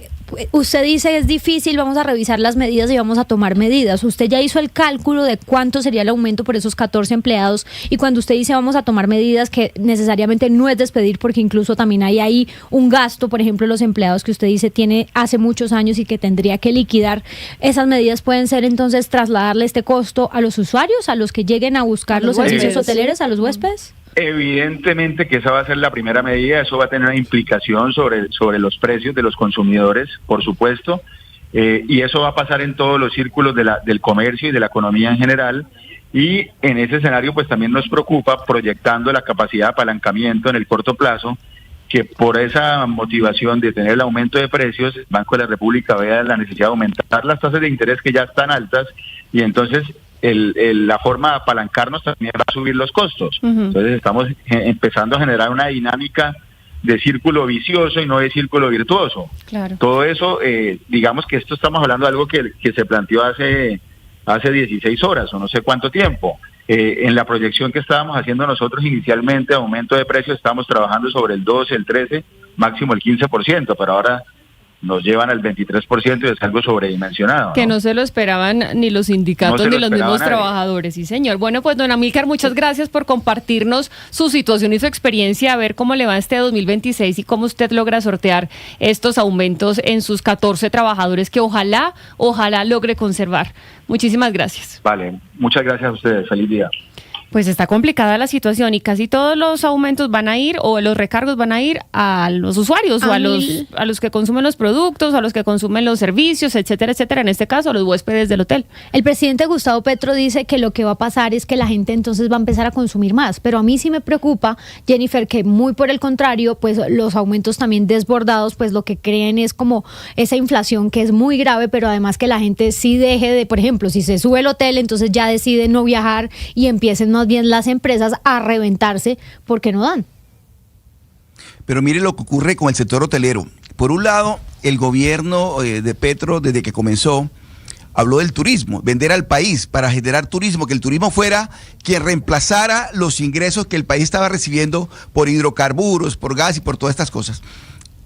usted dice es difícil, vamos a revisar las medidas y vamos a tomar medidas. Usted ya hizo el cálculo de cuánto sería el aumento por esos 14 empleados, y cuando usted dice vamos a tomar medidas, que necesariamente no es despedir, porque incluso también hay ahí un gasto, por ejemplo, los empleados que usted dice tiene hace muchos años y que tendría que liquidar, esas medidas pueden ser entonces trasladarle este costo a los usuarios, a los que lleguen a buscar los servicios hoteleros, a los huéspedes. Evidentemente que esa va a ser la primera medida, eso va a tener una implicación sobre los precios de los consumidores, por supuesto, y eso va a pasar en todos los círculos del comercio y de la economía en general, y en ese escenario pues también nos preocupa, proyectando la capacidad de apalancamiento en el corto plazo, que por esa motivación de tener el aumento de precios, el Banco de la República vea la necesidad de aumentar las tasas de interés que ya están altas, y entonces la forma de apalancarnos también va a subir los costos. Entonces estamos empezando a generar una dinámica de círculo vicioso y no de círculo virtuoso. Claro. Todo eso, digamos que esto estamos hablando de algo que se planteó hace 16 horas o no sé cuánto tiempo. En la proyección que estábamos haciendo nosotros inicialmente, aumento de precios, estábamos trabajando sobre el 12, el 13, máximo el 15%, pero ahora nos llevan al 23% y es algo sobredimensionado, ¿no? Que no se lo esperaban ni los sindicatos ni los mismos trabajadores. Sí, señor. Bueno, pues don Amílcar, muchas gracias por compartirnos su situación y su experiencia, a ver cómo le va este 2026 y cómo usted logra sortear estos aumentos en sus 14 trabajadores que ojalá logre conservar. Muchísimas gracias. Vale, muchas gracias a ustedes. Feliz día. Pues está complicada la situación y casi todos los aumentos van a ir, o los recargos van a ir a los usuarios, o a los que consumen los productos, a los que consumen los servicios, etcétera, etcétera. En este caso, a los huéspedes del hotel. El presidente Gustavo Petro dice que lo que va a pasar es que la gente entonces va a empezar a consumir más, pero a mí sí me preocupa, Jennifer, que muy por el contrario, pues los aumentos también desbordados, pues lo que creen es como esa inflación que es muy grave, pero además que la gente sí deje de, por ejemplo, si se sube el hotel, entonces ya decide no viajar y empiecen más bien las empresas a reventarse porque no dan. Pero mire lo que ocurre con el sector hotelero. Por un lado, el gobierno de Petro, desde que comenzó, habló del turismo, vender al país para generar turismo, que el turismo fuera quien reemplazara los ingresos que el país estaba recibiendo por hidrocarburos, por gas y por todas estas cosas.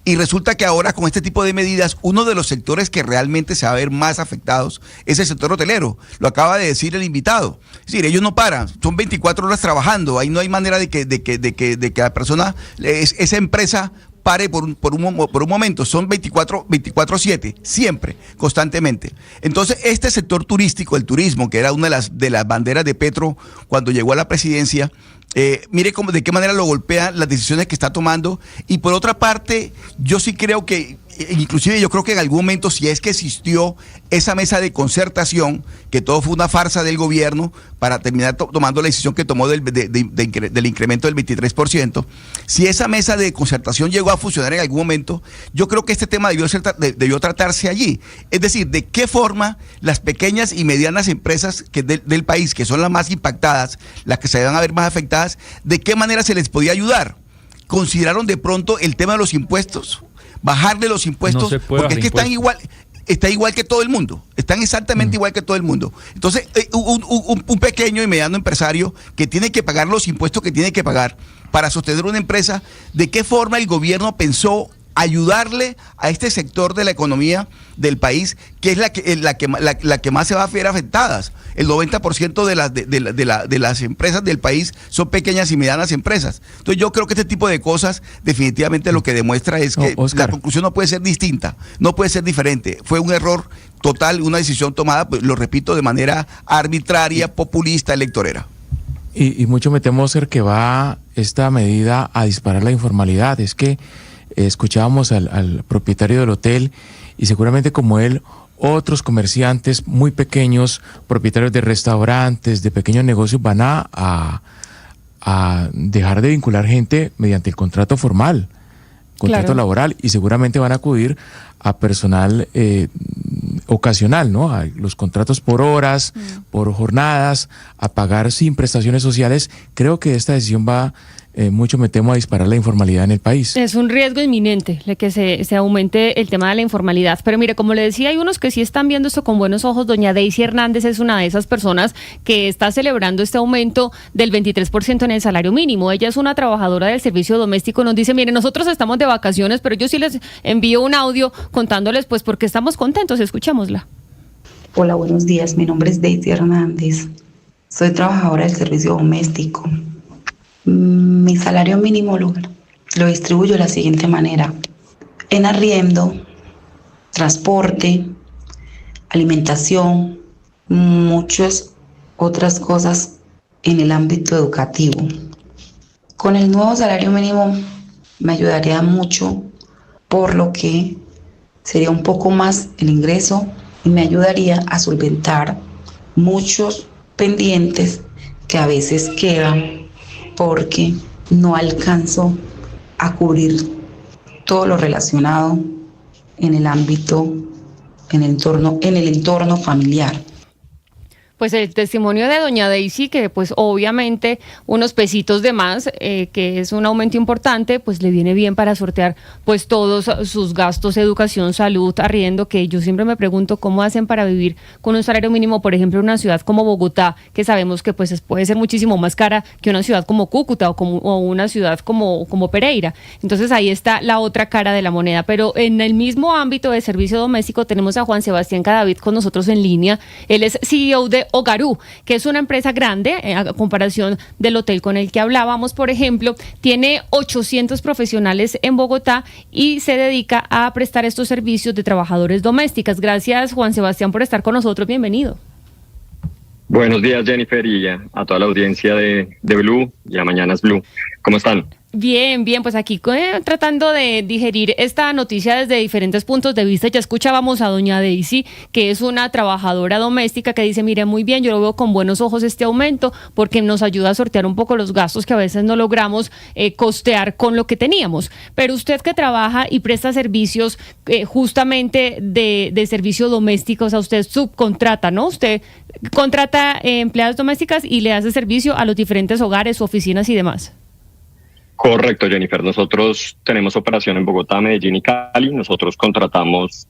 Y resulta que ahora con este tipo de medidas, uno de los sectores que realmente se va a ver más afectados es el sector hotelero. Lo acaba de decir el invitado. Es decir, ellos no paran, son 24 horas trabajando. Ahí no hay manera de que la persona, esa empresa pare por un momento. Son 24/7, siempre, constantemente. Entonces, este sector turístico, el turismo, que era una de las banderas de Petro cuando llegó a la presidencia, mire de qué manera lo golpean las decisiones que está tomando. Y por otra parte, yo sí creo que inclusive yo creo que en algún momento, si es que existió esa mesa de concertación, que todo fue una farsa del gobierno para terminar tomando la decisión que tomó del incremento del 23%, si esa mesa de concertación llegó a funcionar en algún momento, yo creo que este tema debió tratarse allí. Es decir, de qué forma las pequeñas y medianas empresas del país, que son las más impactadas, las que se van a ver más afectadas, de qué manera se les podía ayudar. ¿Consideraron de pronto el tema de los impuestos? Bajarle los impuestos, no porque es que están igual que todo el mundo, están exactamente igual que todo el mundo. Entonces, un pequeño y mediano empresario que tiene que pagar los impuestos que tiene que pagar para sostener una empresa, ¿de qué forma el gobierno pensó ayudarle a este sector de la economía del país, que es la que más se va a ver afectadas? El 90% de las empresas del país son pequeñas y medianas empresas. Entonces yo creo que este tipo de cosas definitivamente lo que demuestra es que la conclusión no puede ser distinta, no puede ser diferente. Fue un error total, una decisión tomada, pues, lo repito, de manera arbitraria, populista, electorera. Y mucho me temo, ser que va esta medida a disparar la informalidad. Es que escuchábamos al propietario del hotel, y seguramente como él, otros comerciantes muy pequeños, propietarios de restaurantes, de pequeños negocios, van a dejar de vincular gente mediante el contrato formal, contrato laboral, y seguramente van a acudir a personal ocasional, ¿no? A los contratos por horas, por jornadas, a pagar sin prestaciones sociales. Creo que esta decisión va mucho, me temo, a disparar la informalidad en el país. Es un riesgo inminente que se aumente el tema de la informalidad. Pero mire, como le decía, hay unos que sí están viendo esto con buenos ojos. Doña Daisy Hernández es una de esas personas que está celebrando este aumento del 23% en el salario mínimo. Ella es una trabajadora del servicio doméstico. Nos dice, mire, nosotros estamos de vacaciones, pero yo sí les envío un audio contándoles pues por qué estamos contentos. Escuchémosla. Hola, buenos días. Mi nombre es Daisy Hernández. Soy trabajadora del servicio doméstico. Mi salario mínimo lo distribuyo de la siguiente manera: en arriendo, transporte, alimentación, muchas otras cosas en el ámbito educativo. Con el nuevo salario mínimo me ayudaría mucho, por lo que sería un poco más el ingreso y me ayudaría a solventar muchos pendientes que a veces quedan, porque no alcanzo a cubrir todo lo relacionado en el ámbito, en el entorno familiar. Pues el testimonio de doña Daisy, que pues obviamente unos pesitos de más, que es un aumento importante, pues le viene bien para sortear pues todos sus gastos, educación, salud, arriendo, que yo siempre me pregunto cómo hacen para vivir con un salario mínimo, por ejemplo, en una ciudad como Bogotá, que sabemos que pues puede ser muchísimo más cara que una ciudad como Cúcuta o una ciudad como Pereira. Entonces ahí está la otra cara de la moneda. Pero en el mismo ámbito de servicio doméstico tenemos a Juan Sebastián Cadavid con nosotros en línea. Él es CEO de Hogarú, que es una empresa grande a comparación del hotel con el que hablábamos, por ejemplo. Tiene 800 profesionales en Bogotá y se dedica a prestar estos servicios de trabajadores domésticas. Gracias, Juan Sebastián, por estar con nosotros. Bienvenido. Buenos días, Jennifer, y a toda la audiencia de Blue y a Mañanas Blue. ¿Cómo están? Bien, pues aquí tratando de digerir esta noticia desde diferentes puntos de vista. Ya escuchábamos a doña Daisy, que es una trabajadora doméstica, que dice, mire, muy bien, yo lo veo con buenos ojos este aumento, porque nos ayuda a sortear un poco los gastos que a veces no logramos costear con lo que teníamos. Pero usted, que trabaja y presta servicios justamente de servicio doméstico, o sea, usted subcontrata, ¿no? Usted contrata empleadas domésticas y le hace servicio a los diferentes hogares, oficinas y demás. Correcto, Jennifer. Nosotros tenemos operación en Bogotá, Medellín y Cali. Nosotros contratamos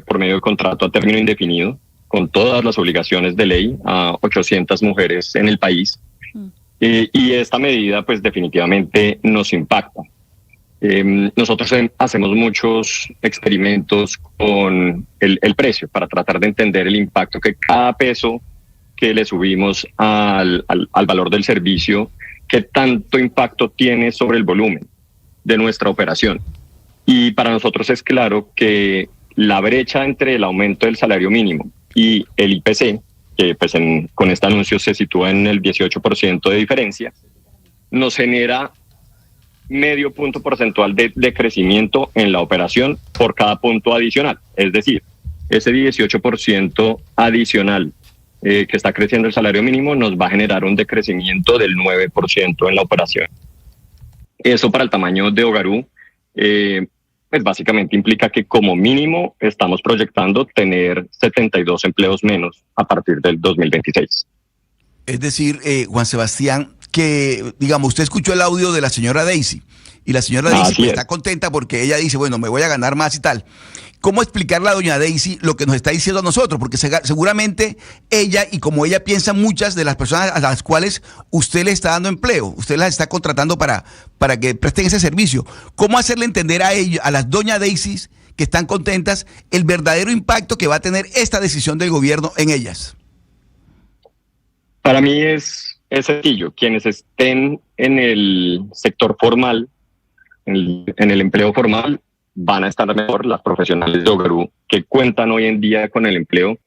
por medio de contrato a término indefinido, con todas las obligaciones de ley, a 800 mujeres en el país. Y esta medida pues definitivamente nos impacta. Nosotros hacemos muchos experimentos con el precio para tratar de entender el impacto que cada peso que le subimos al valor del servicio, qué tanto impacto tiene sobre el volumen de nuestra operación. Y para nosotros es claro que la brecha entre el aumento del salario mínimo y el IPC, que pues con este anuncio se sitúa en el 18% de diferencia, nos genera medio punto porcentual de crecimiento en la operación por cada punto adicional. Es decir, ese 18% adicional que está creciendo el salario mínimo nos va a generar un decrecimiento del 9% en la operación. Eso para el tamaño de Hogarú, pues básicamente implica que como mínimo estamos proyectando tener 72 empleos menos a partir del 2026. Es decir, Juan Sebastián, que, digamos, usted escuchó el audio de la señora Daisy, y la señora Daisy pues, está contenta porque ella dice, bueno, me voy a ganar más y tal. ¿Cómo explicarle a doña Daisy lo que nos está diciendo a nosotros? Porque seguramente ella, y como ella piensa, muchas de las personas a las cuales usted le está dando empleo, usted las está contratando para que presten ese servicio. ¿Cómo hacerle entender a ellos, a las doña Daisys que están contentas, el verdadero impacto que va a tener esta decisión del gobierno en ellas? Para mí es sencillo. Quienes estén en el sector formal, en el empleo formal, van a estar mejor. Las profesionales de Hogarú que cuentan hoy en día con el empleo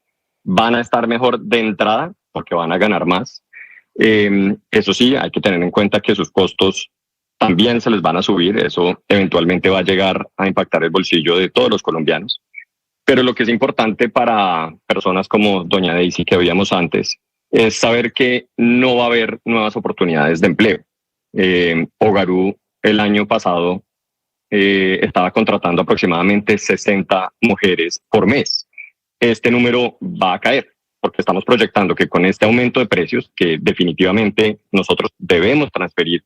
van a estar mejor de entrada porque van a ganar más. Eso sí, hay que tener en cuenta que sus costos también se les van a subir. Eso eventualmente va a llegar a impactar el bolsillo de todos los colombianos. Pero lo que es importante para personas como doña Daisy que veíamos antes es saber que no va a haber nuevas oportunidades de empleo. Hogarú el año pasado estaba contratando aproximadamente 60 mujeres por mes. Este número va a caer porque estamos proyectando que con este aumento de precios, que definitivamente nosotros debemos transferir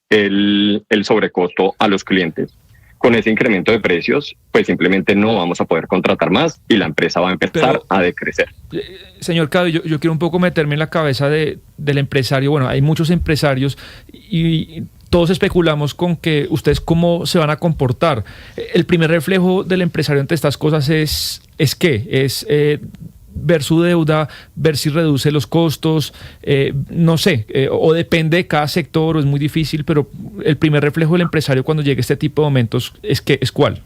el sobrecosto a los clientes, con ese incremento de precios, pues simplemente no vamos a poder contratar más y la empresa va a empezar a decrecer. Señor Cado, yo quiero un poco meterme en la cabeza del empresario. Bueno, hay muchos empresarios y todos especulamos con que ustedes cómo se van a comportar. El primer reflejo del empresario ante estas cosas es ¿qué? Es ver su deuda, ver si reduce los costos, no sé, o depende de cada sector, o es muy difícil, pero el primer reflejo del empresario cuando llegue este tipo de momentos es ¿cuál?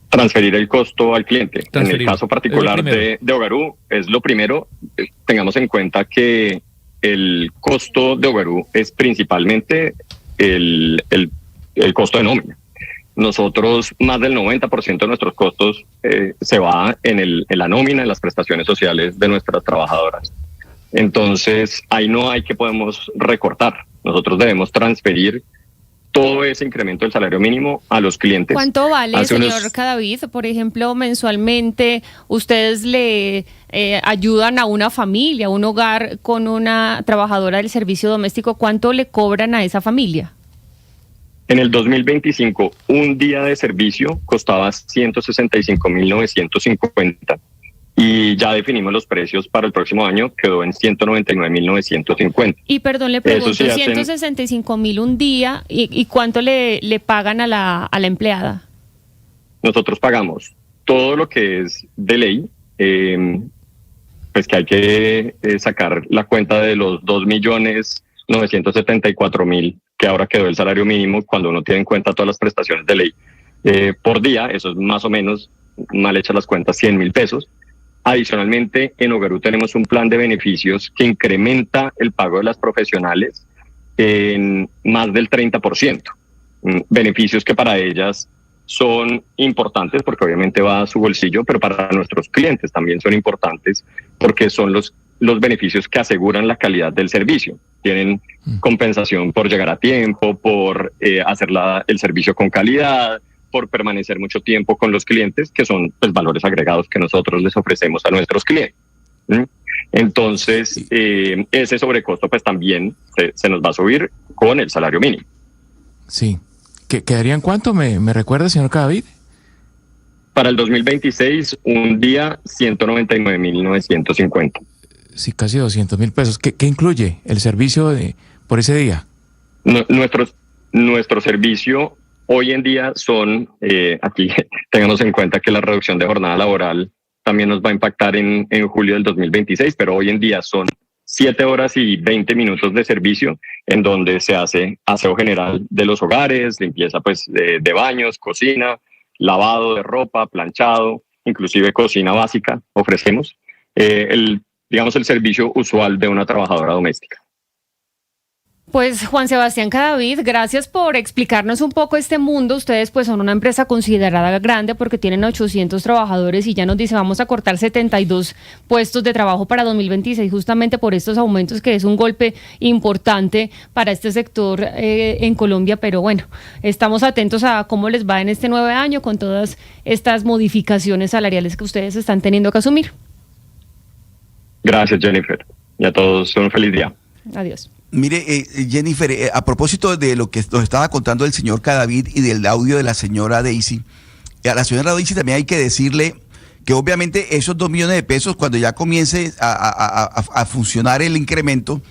Transferir el costo al cliente. En el caso particular de Hogarú es lo primero. Tengamos en cuenta que el costo de Hogarú es principalmente el costo de nómina. Nosotros, más del 90% de nuestros costos se va en la nómina, en las prestaciones sociales de nuestras trabajadoras. Entonces, ahí no hay que podemos recortar. Nosotros debemos transferir todo ese incremento del salario mínimo a los clientes. ¿Cuánto vale, señor Cadavid? Por ejemplo, mensualmente, ustedes le ayudan a una familia, a un hogar con una trabajadora del servicio doméstico. ¿Cuánto le cobran a esa familia? En el 2025, un día de servicio costaba 165.950 y ya definimos los precios para el próximo año, quedó en 199.950. Y perdón, le pregunto, sí 165.000 un día, ¿y cuánto le pagan a la empleada? Nosotros pagamos todo lo que es de ley, pues que hay que sacar la cuenta de los 2.974.000 que ahora quedó el salario mínimo cuando uno tiene en cuenta todas las prestaciones de ley por día. Eso es más o menos, mal hechas las cuentas, 100.000 pesos. Adicionalmente, en Hogarú tenemos un plan de beneficios que incrementa el pago de las profesionales en más del 30%. Beneficios que para ellas son importantes porque obviamente va a su bolsillo, pero para nuestros clientes también son importantes porque son los beneficios que aseguran la calidad del servicio. Tienen compensación por llegar a tiempo, por hacer el servicio con calidad, por permanecer mucho tiempo con los clientes, que son pues, valores agregados que nosotros les ofrecemos a nuestros clientes. Entonces, ese sobrecosto pues también se nos va a subir con el salario mínimo. Sí. ¿Quedarían cuánto? ¿Me recuerda, señor Cadavid? Para el 2026, un día 199.950. Sí, casi 200.000 pesos. ¿Qué incluye el servicio por ese día? Nuestro servicio hoy en día son, aquí tengamos en cuenta que la reducción de jornada laboral también nos va a impactar en julio del 2026, pero hoy en día son 7 horas y 20 minutos de servicio en donde se hace aseo general de los hogares, limpieza pues de baños, cocina, lavado de ropa, planchado, inclusive cocina básica ofrecemos. El servicio usual de una trabajadora doméstica. Pues Juan Sebastián Cadavid, gracias por explicarnos un poco este mundo. Ustedes pues son una empresa considerada grande porque tienen 800 trabajadores y ya nos dice vamos a cortar 72 puestos de trabajo para 2026 justamente por estos aumentos, que es un golpe importante para este sector en Colombia. Pero bueno, estamos atentos a cómo les va en este nuevo año con todas estas modificaciones salariales que ustedes están teniendo que asumir. Gracias, Jennifer. Y a todos un feliz día. Adiós. Mire, Jennifer, a propósito de lo que nos estaba contando el señor Cadavid y del audio de la señora Daisy, a la señora Daisy también hay que decirle que obviamente esos 2 millones de pesos, cuando ya comience a funcionar el incremento,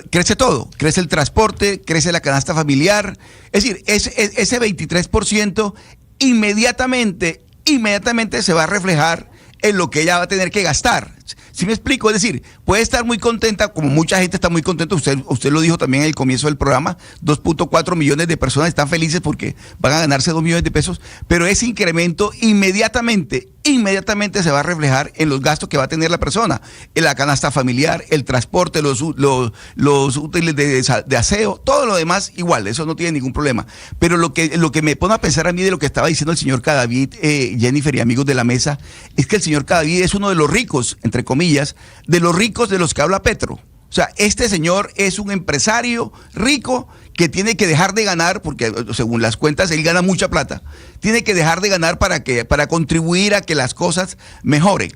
crece todo, crece el transporte, crece la canasta familiar, es decir, ese 23% inmediatamente se va a reflejar en lo que ella va a tener que gastar. ¿Sí me explico? Es decir, puede estar muy contenta, como mucha gente está muy contenta, usted lo dijo también en el comienzo del programa, 2.4 millones de personas están felices porque van a ganarse 2 millones de pesos, pero ese incremento inmediatamente se va a reflejar en los gastos que va a tener la persona, en la canasta familiar, el transporte, los útiles de aseo, todo lo demás igual, eso no tiene ningún problema. Pero lo que me pone a pensar a mí de lo que estaba diciendo el señor Cadavid, Jennifer y amigos de la mesa, es que el señor Cadavid es uno de los ricos, entre comillas, de los ricos de los que habla Petro. O sea, este señor es un empresario rico que tiene que dejar de ganar, porque según las cuentas él gana mucha plata, tiene que dejar de ganar para contribuir a que las cosas mejoren.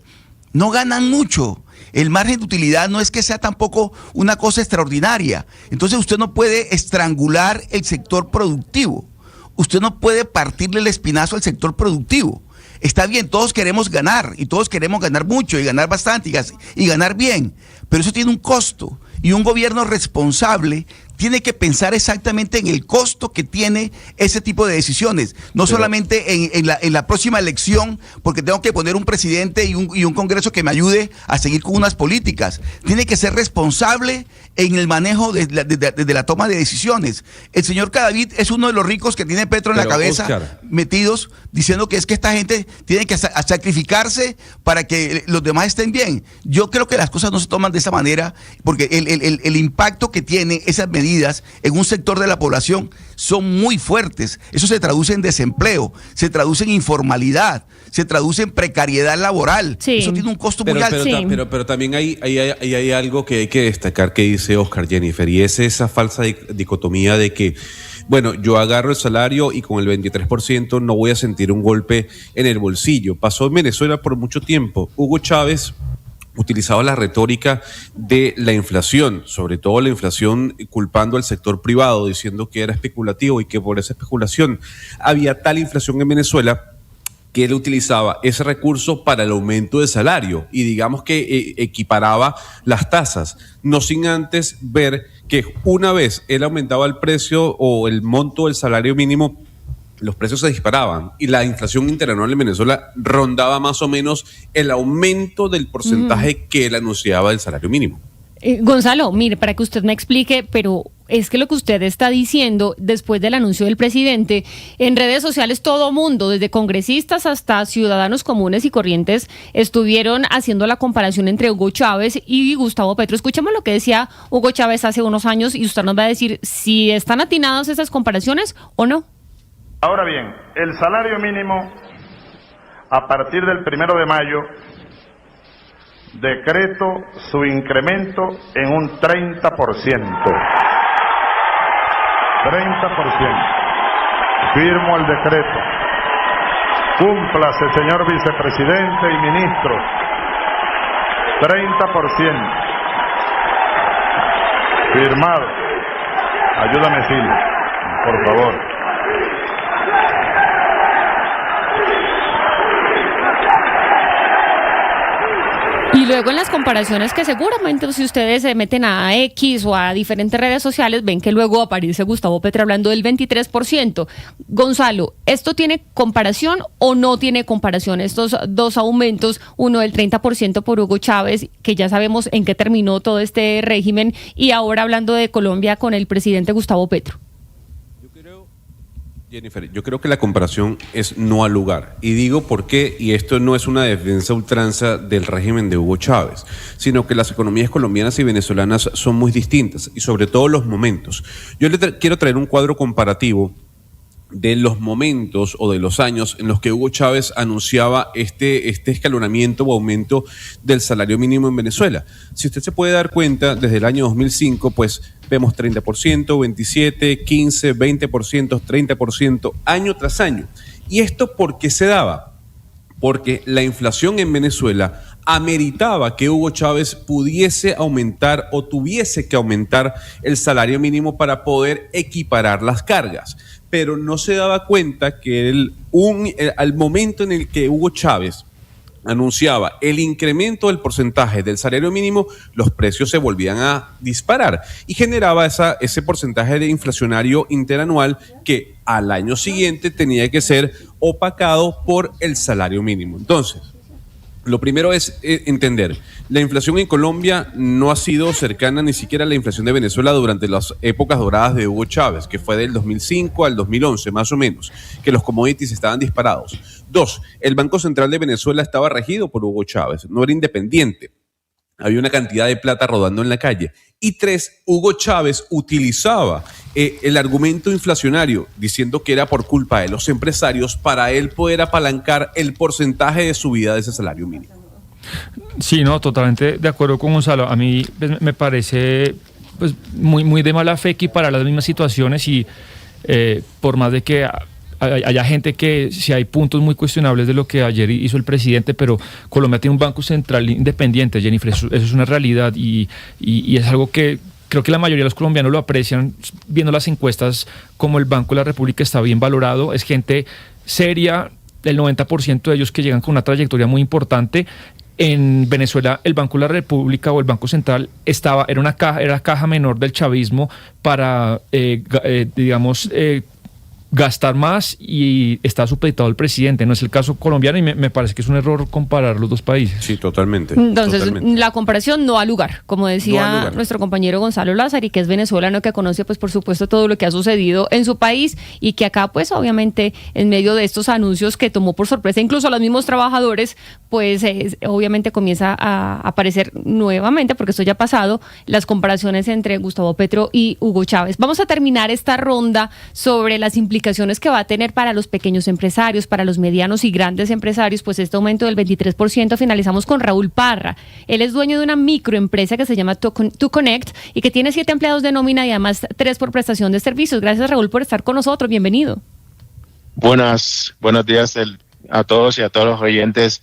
No ganan mucho. El margen de utilidad no es que sea tampoco una cosa extraordinaria. Entonces usted no puede estrangular el sector productivo. Usted no puede partirle el espinazo al sector productivo. Está bien, todos queremos ganar y todos queremos ganar mucho y ganar bastante y ganar bien, pero eso tiene un costo y un gobierno responsable tiene que pensar exactamente en el costo que tiene ese tipo de decisiones, no solamente en la próxima elección, porque tengo que poner un presidente y un Congreso que me ayude a seguir con unas políticas. Tiene que ser responsable en el manejo de la toma de decisiones. El señor Cadavid es uno de los ricos que tiene Petro en la cabeza, Oscar, metidos, diciendo que es que esta gente tiene que sacrificarse para que los demás estén bien. Yo creo que las cosas no se toman de esa manera, porque el impacto que tiene esas medidas en un sector de la población son muy fuertes. Eso se traduce en desempleo, se traduce en informalidad, se traduce en precariedad laboral. Sí. Eso tiene un costo muy alto. Pero también hay algo que hay que destacar que dice Oscar, Jennifer, y es esa falsa dicotomía de que, bueno, yo agarro el salario y con el 23% no voy a sentir un golpe en el bolsillo. Pasó en Venezuela por mucho tiempo. Hugo Chávez utilizaba la retórica de la inflación, sobre todo la inflación culpando al sector privado, diciendo que era especulativo y que por esa especulación había tal inflación en Venezuela que él utilizaba ese recurso para el aumento de salario y digamos que equiparaba las tasas, no sin antes ver que una vez él aumentaba el precio o el monto del salario mínimo, los precios se disparaban y la inflación interanual en Venezuela rondaba más o menos el aumento del porcentaje que él anunciaba del salario mínimo. Gonzalo, mire, para que usted me explique, pero es que lo que usted está diciendo después del anuncio del presidente, en redes sociales todo mundo, desde congresistas hasta ciudadanos comunes y corrientes, estuvieron haciendo la comparación entre Hugo Chávez y Gustavo Petro. Escuchemos lo que decía Hugo Chávez hace unos años y usted nos va a decir si están atinadas esas comparaciones o no. Ahora bien, el salario mínimo a partir del 1 de mayo decreto su incremento en un 30%. 30%. Firmo el decreto. Cúmplase, señor vicepresidente y ministro. 30%. Firmado. Ayúdame, Silvia, por favor. Y luego en las comparaciones que seguramente si ustedes se meten a X o a diferentes redes sociales, ven que luego aparece Gustavo Petro hablando del 23%. Gonzalo, ¿esto tiene comparación o no tiene comparación? Estos dos aumentos, uno del 30% por Hugo Chávez, que ya sabemos en qué terminó todo este régimen, y ahora hablando de Colombia con el presidente Gustavo Petro. Jennifer, yo creo que la comparación es no al lugar. Y digo por qué, y esto no es una defensa a ultranza del régimen de Hugo Chávez, sino que las economías colombianas y venezolanas son muy distintas, y sobre todo los momentos. Yo quiero traer un cuadro comparativo de los momentos o de los años en los que Hugo Chávez anunciaba este escalonamiento o aumento del salario mínimo en Venezuela. Si usted se puede dar cuenta, desde el año 2005, pues vemos 30%, 27%, 15%, 20%, 30%, año tras año. ¿Y esto por qué se daba? Porque la inflación en Venezuela ameritaba que Hugo Chávez pudiese aumentar o tuviese que aumentar el salario mínimo para poder equiparar las cargas. Pero no se daba cuenta que al momento en el que Hugo Chávez anunciaba el incremento del porcentaje del salario mínimo, los precios se volvían a disparar y generaba ese porcentaje de inflacionario interanual que al año siguiente tenía que ser opacado por el salario mínimo. Entonces, lo primero es entender, la inflación en Colombia no ha sido cercana ni siquiera a la inflación de Venezuela durante las épocas doradas de Hugo Chávez, que fue del 2005 al 2011 más o menos, que los commodities estaban disparados. 2, el Banco Central de Venezuela estaba regido por Hugo Chávez, no era independiente. Había una cantidad de plata rodando en la calle. Y 3, Hugo Chávez utilizaba el argumento inflacionario diciendo que era por culpa de los empresarios para él poder apalancar el porcentaje de subida de ese salario mínimo. Sí, no, totalmente de acuerdo con Gonzalo. A mí me parece pues, muy de mala fe equiparar las mismas situaciones y por más de que haya gente que si hay puntos muy cuestionables de lo que ayer hizo el presidente, pero Colombia tiene un banco central independiente, Jennifer, eso es una realidad y es algo que creo que la mayoría de los colombianos lo aprecian viendo las encuestas, como el Banco de la República está bien valorado, es gente seria, el 90% de ellos que llegan con una trayectoria muy importante. En Venezuela el Banco de la República o el Banco Central era caja menor del chavismo para, gastar más y está supeditado al presidente. No es el caso colombiano y me parece que es un error comparar los dos países. Sí, totalmente. Entonces, totalmente. La comparación no al lugar, como decía nuestro compañero Gonzalo Lázari, que es venezolano, que conoce, pues por supuesto, todo lo que ha sucedido en su país y que acá, pues obviamente, en medio de estos anuncios que tomó por sorpresa incluso a los mismos trabajadores, pues obviamente comienza a aparecer nuevamente, porque esto ya ha pasado, las comparaciones entre Gustavo Petro y Hugo Chávez. Vamos a terminar esta ronda sobre las implicaciones que va a tener para los pequeños empresarios, para los medianos y grandes empresarios, pues este aumento del 23%. Finalizamos con Raúl Parra. Él es dueño de una microempresa que se llama ToConnect y que tiene 7 empleados de nómina y además 3 por prestación de servicios. Gracias, Raúl, por estar con nosotros. Bienvenido. Buenos días a todos y a todos los oyentes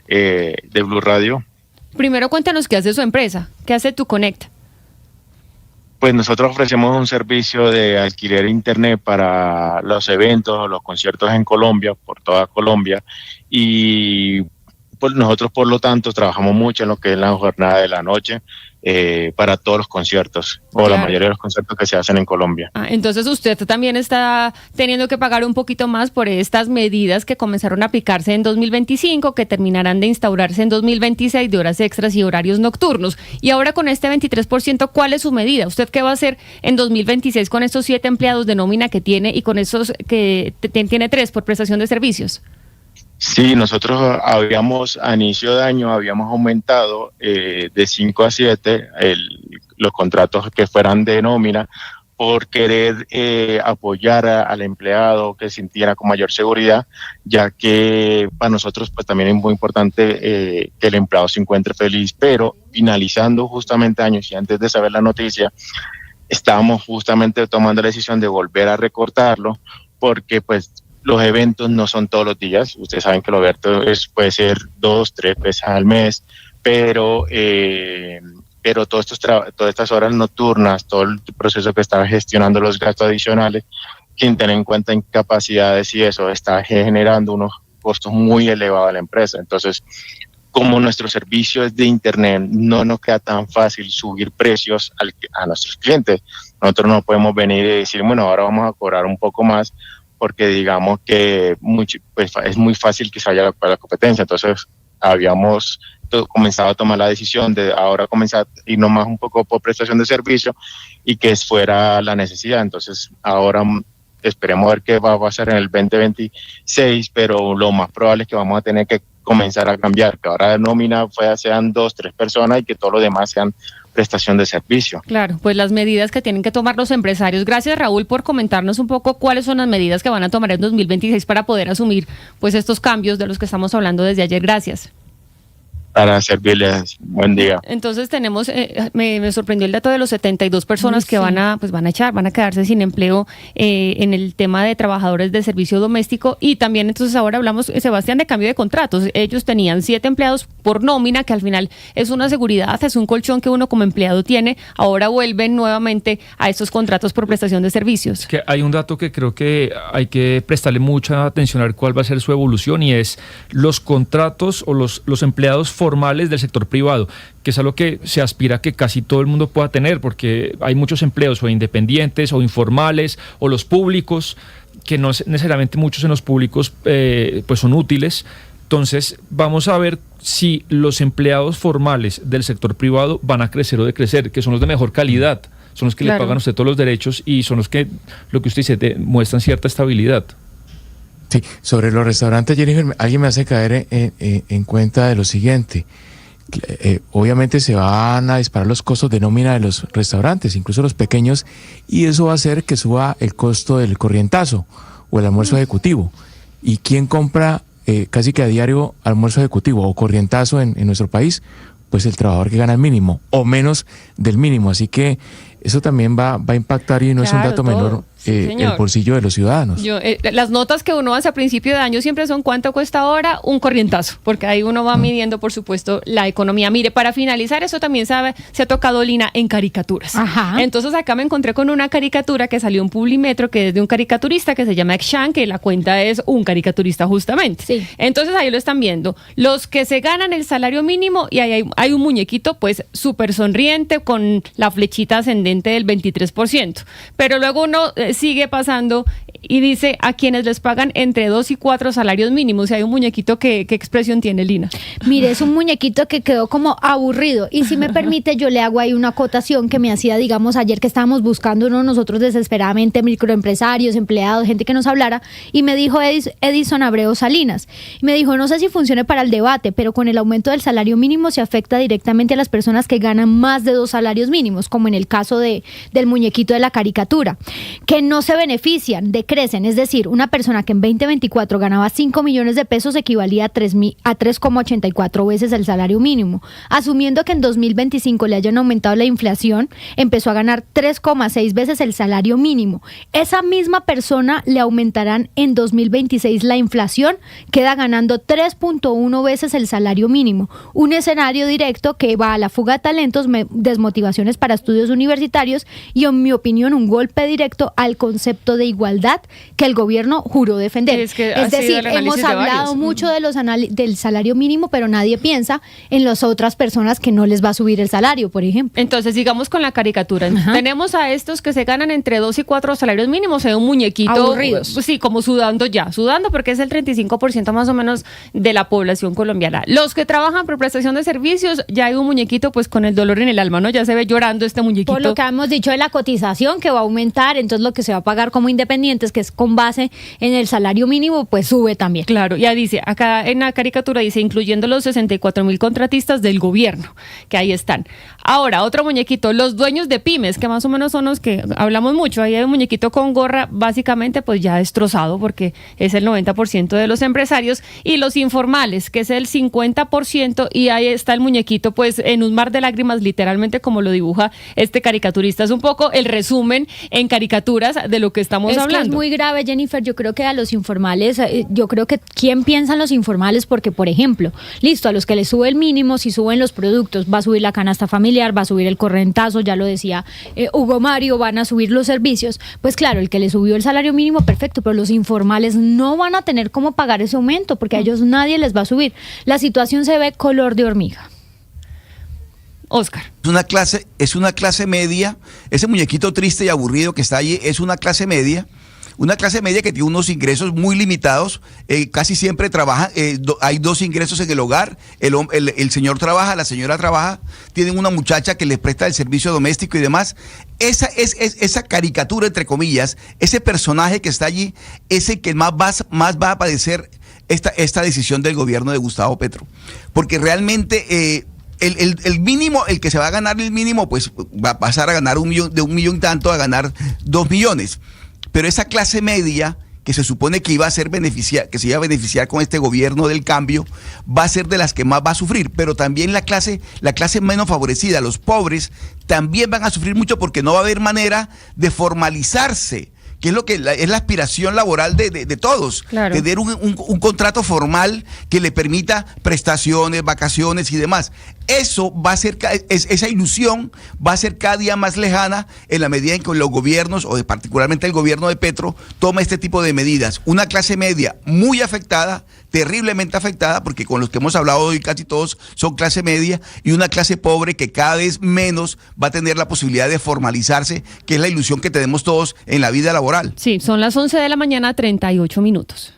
de Blue Radio. Primero cuéntanos qué hace su empresa, qué hace ToConnect. Pues nosotros ofrecemos un servicio de alquiler internet para los eventos o los conciertos en Colombia, por toda Colombia, y pues nosotros por lo tanto trabajamos mucho en lo que es la jornada de la noche para todos los conciertos o la mayoría de los conciertos que se hacen en Colombia. Entonces usted también está teniendo que pagar un poquito más por estas medidas que comenzaron a aplicarse en 2025, que terminarán de instaurarse en 2026 de horas extras y horarios nocturnos. Y ahora con este 23%, ¿cuál es su medida? ¿Usted qué va a hacer en 2026 con estos 7 empleados de nómina que tiene y con esos que tiene 3 por prestación de servicios? Sí, nosotros a inicio de año habíamos aumentado de 5 a 7 los contratos que fueran de nómina por querer apoyar al empleado que sintiera con mayor seguridad, ya que para nosotros pues también es muy importante que el empleado se encuentre feliz, pero finalizando justamente años y antes de saber la noticia, estábamos justamente tomando la decisión de volver a recortarlo porque pues los eventos no son todos los días. Ustedes saben que los eventos puede ser 2, 3 veces al mes, pero todas estas horas nocturnas, todo el proceso que estaba gestionando los gastos adicionales, sin tener en cuenta incapacidades y eso, está generando unos costos muy elevados a la empresa. Entonces, como nuestro servicio es de internet, no nos queda tan fácil subir precios a nuestros clientes. Nosotros no podemos venir y decir, bueno, ahora vamos a cobrar un poco más, porque digamos que es muy fácil que se vaya a la competencia. Entonces habíamos comenzado a tomar la decisión de ahora comenzar a irnos más un poco por prestación de servicio y que fuera la necesidad. Entonces ahora esperemos ver qué va a pasar en el 2026, pero lo más probable es que vamos a tener que comenzar a cambiar, que ahora la nómina sean 2, 3 personas y que todo lo demás sean prestación de servicio. Claro, pues las medidas que tienen que tomar los empresarios. Gracias, Raúl, por comentarnos un poco cuáles son las medidas que van a tomar en 2026 para poder asumir pues estos cambios de los que estamos hablando desde ayer. Gracias. Para servirles. Buen día. Entonces tenemos, me sorprendió el dato de los 72 personas que van a quedarse sin empleo en el tema de trabajadores de servicio doméstico. Y también entonces ahora hablamos, Sebastián, de cambio de contratos. Ellos tenían 7 empleados por nómina, que al final es una seguridad, es un colchón que uno como empleado tiene. Ahora vuelven nuevamente a estos contratos por prestación de servicios. Que hay un dato que creo que hay que prestarle mucha atención a ver cuál va a ser su evolución, y es los contratos o los empleados formales del sector privado, que es algo que se aspira a que casi todo el mundo pueda tener, porque hay muchos empleos o independientes o informales o los públicos, que no necesariamente muchos en los públicos pues son útiles. Entonces vamos a ver si los empleados formales del sector privado van a crecer o decrecer, que son los de mejor calidad, son los que le pagan a usted todos los derechos y son los que, lo que usted dice, muestran cierta estabilidad. Sí, sobre los restaurantes, Jennifer, alguien me hace caer en cuenta de lo siguiente. Obviamente se van a disparar los costos de nómina de los restaurantes, incluso los pequeños, y eso va a hacer que suba el costo del corrientazo o el almuerzo ejecutivo. ¿Y quién compra casi que a diario almuerzo ejecutivo o corrientazo en nuestro país? Pues el trabajador que gana el mínimo o menos del mínimo. Así que eso también va a impactar, y no es un dato menor, el bolsillo de los ciudadanos. Las notas que uno hace a principio de año siempre son cuánto cuesta ahora un corrientazo, porque ahí uno va midiendo, por supuesto, la economía. Mire, para finalizar, eso también se ha tocado, Lina, en caricaturas. Ajá. Entonces acá me encontré con una caricatura que salió en Publimetro, que es de un caricaturista que se llama Exxan, que la cuenta es un caricaturista justamente. Sí. Entonces ahí lo están viendo. Los que se ganan el salario mínimo, y ahí hay un muñequito pues súper sonriente con la flechita ascendente del 23%. Pero luego uno sigue pasando y dice a quienes les pagan entre 2 y 4 salarios mínimos. Y hay un muñequito ¿qué expresión tiene, Lina? Mire, es un muñequito que quedó como aburrido. Y si me permite, yo le hago ahí una acotación que me hacía, digamos, ayer que estábamos buscando nosotros desesperadamente microempresarios, empleados, gente que nos hablara, y me dijo Edison Abreu Salinas. Y me dijo, no sé si funcione para el debate, pero con el aumento del salario mínimo se afecta directamente a las personas que ganan más de 2 salarios mínimos, como en el caso del muñequito de la caricatura, que no se benefician, decrecen. Es decir, una persona que en 2024 ganaba 5 millones de pesos equivalía a 3,84 veces el salario mínimo. Asumiendo que en 2025 le hayan aumentado la inflación, empezó a ganar 3,6 veces el salario mínimo. Esa misma persona le aumentarán en 2026 la inflación, queda ganando 3,1 veces el salario mínimo. Un escenario directo que va a la fuga de talentos, desmotivaciones para estudios universitarios y, en mi opinión, un golpe directo al concepto de igualdad que el gobierno juró defender. Es decir, hemos hablado mucho de del salario mínimo, pero nadie piensa en las otras personas que no les va a subir el salario, por ejemplo. Entonces, sigamos con la caricatura. Ajá. Tenemos a estos que se ganan entre 2 y 4 salarios mínimos, un muñequito. Aburridos. Sí, como sudando porque es el 35% más o menos de la población colombiana. Los que trabajan por prestación de servicios, ya hay un muñequito pues con el dolor en el alma, ¿no? Ya se ve llorando este muñequito. Por lo que hemos dicho de la cotización que va a aumentar, entonces lo que se va a pagar como independientes, que es con base en el salario mínimo, pues sube también. Claro, ya dice, acá en la caricatura dice, incluyendo los 64,000 contratistas del gobierno, que ahí están. Ahora, otro muñequito, los dueños de pymes, que más o menos son los que hablamos mucho. Ahí hay un muñequito con gorra, básicamente pues ya destrozado, porque es el 90% de los empresarios, y los informales, que es el 50%, y ahí está el muñequito pues en un mar de lágrimas, literalmente, como lo dibuja este caricaturista. Es un poco el resumen en caricaturas de lo que estamos hablando. Que es muy grave, Jennifer. Yo creo que a los informales, ¿quién piensa en los informales? Porque, por ejemplo, listo, a los que les sube el mínimo, si suben los productos, va a subir la canasta familiar, va a subir el correntazo, ya lo decía Hugo Mario, van a subir los servicios. Pues claro, el que le subió el salario mínimo, perfecto, pero los informales no van a tener cómo pagar ese aumento, porque a ellos nadie les va a subir. La situación se ve color de hormiga. Oscar. Es una clase media, ese muñequito triste y aburrido que está allí es una clase media Una clase media que tiene unos ingresos muy limitados, casi siempre trabaja, hay 2 ingresos en el hogar, el señor trabaja, la señora trabaja, tienen una muchacha que les presta el servicio doméstico y demás. Esa caricatura, entre comillas, ese personaje que está allí, es el que más va a padecer esta decisión del gobierno de Gustavo Petro. Porque realmente el mínimo, el que se va a ganar el mínimo, pues va a pasar a ganar de 1 millón y tanto a ganar 2 millones. Pero esa clase media que se supone que que se iba a beneficiar con este gobierno del cambio, va a ser de las que más va a sufrir. Pero también la clase menos favorecida, los pobres, también van a sufrir mucho porque no va a haber manera de formalizarse, que es lo que es la aspiración laboral de todos. Claro. Tener un contrato formal que le permita prestaciones, vacaciones y demás. Eso va a ser, esa ilusión va a ser cada día más lejana en la medida en que los gobiernos, o particularmente el gobierno de Petro, toma este tipo de medidas. Una clase media muy afectada, terriblemente afectada, porque con los que hemos hablado hoy casi todos son clase media, y una clase pobre que cada vez menos va a tener la posibilidad de formalizarse, que es la ilusión que tenemos todos en la vida laboral. Sí, son las 11 de la mañana, 38 minutos.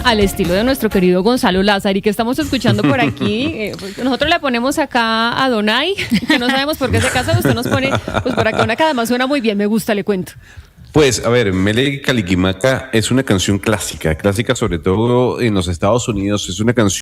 Al estilo de nuestro querido Gonzalo Lázari, que estamos escuchando por aquí. Nosotros le ponemos acá a Donay, que no sabemos por qué se casa, usted nos pone pues por acá una que además suena muy bien, me gusta, le cuento. Pues, a ver, Mele Caliquimaca es una canción clásica sobre todo en los Estados Unidos, es una canción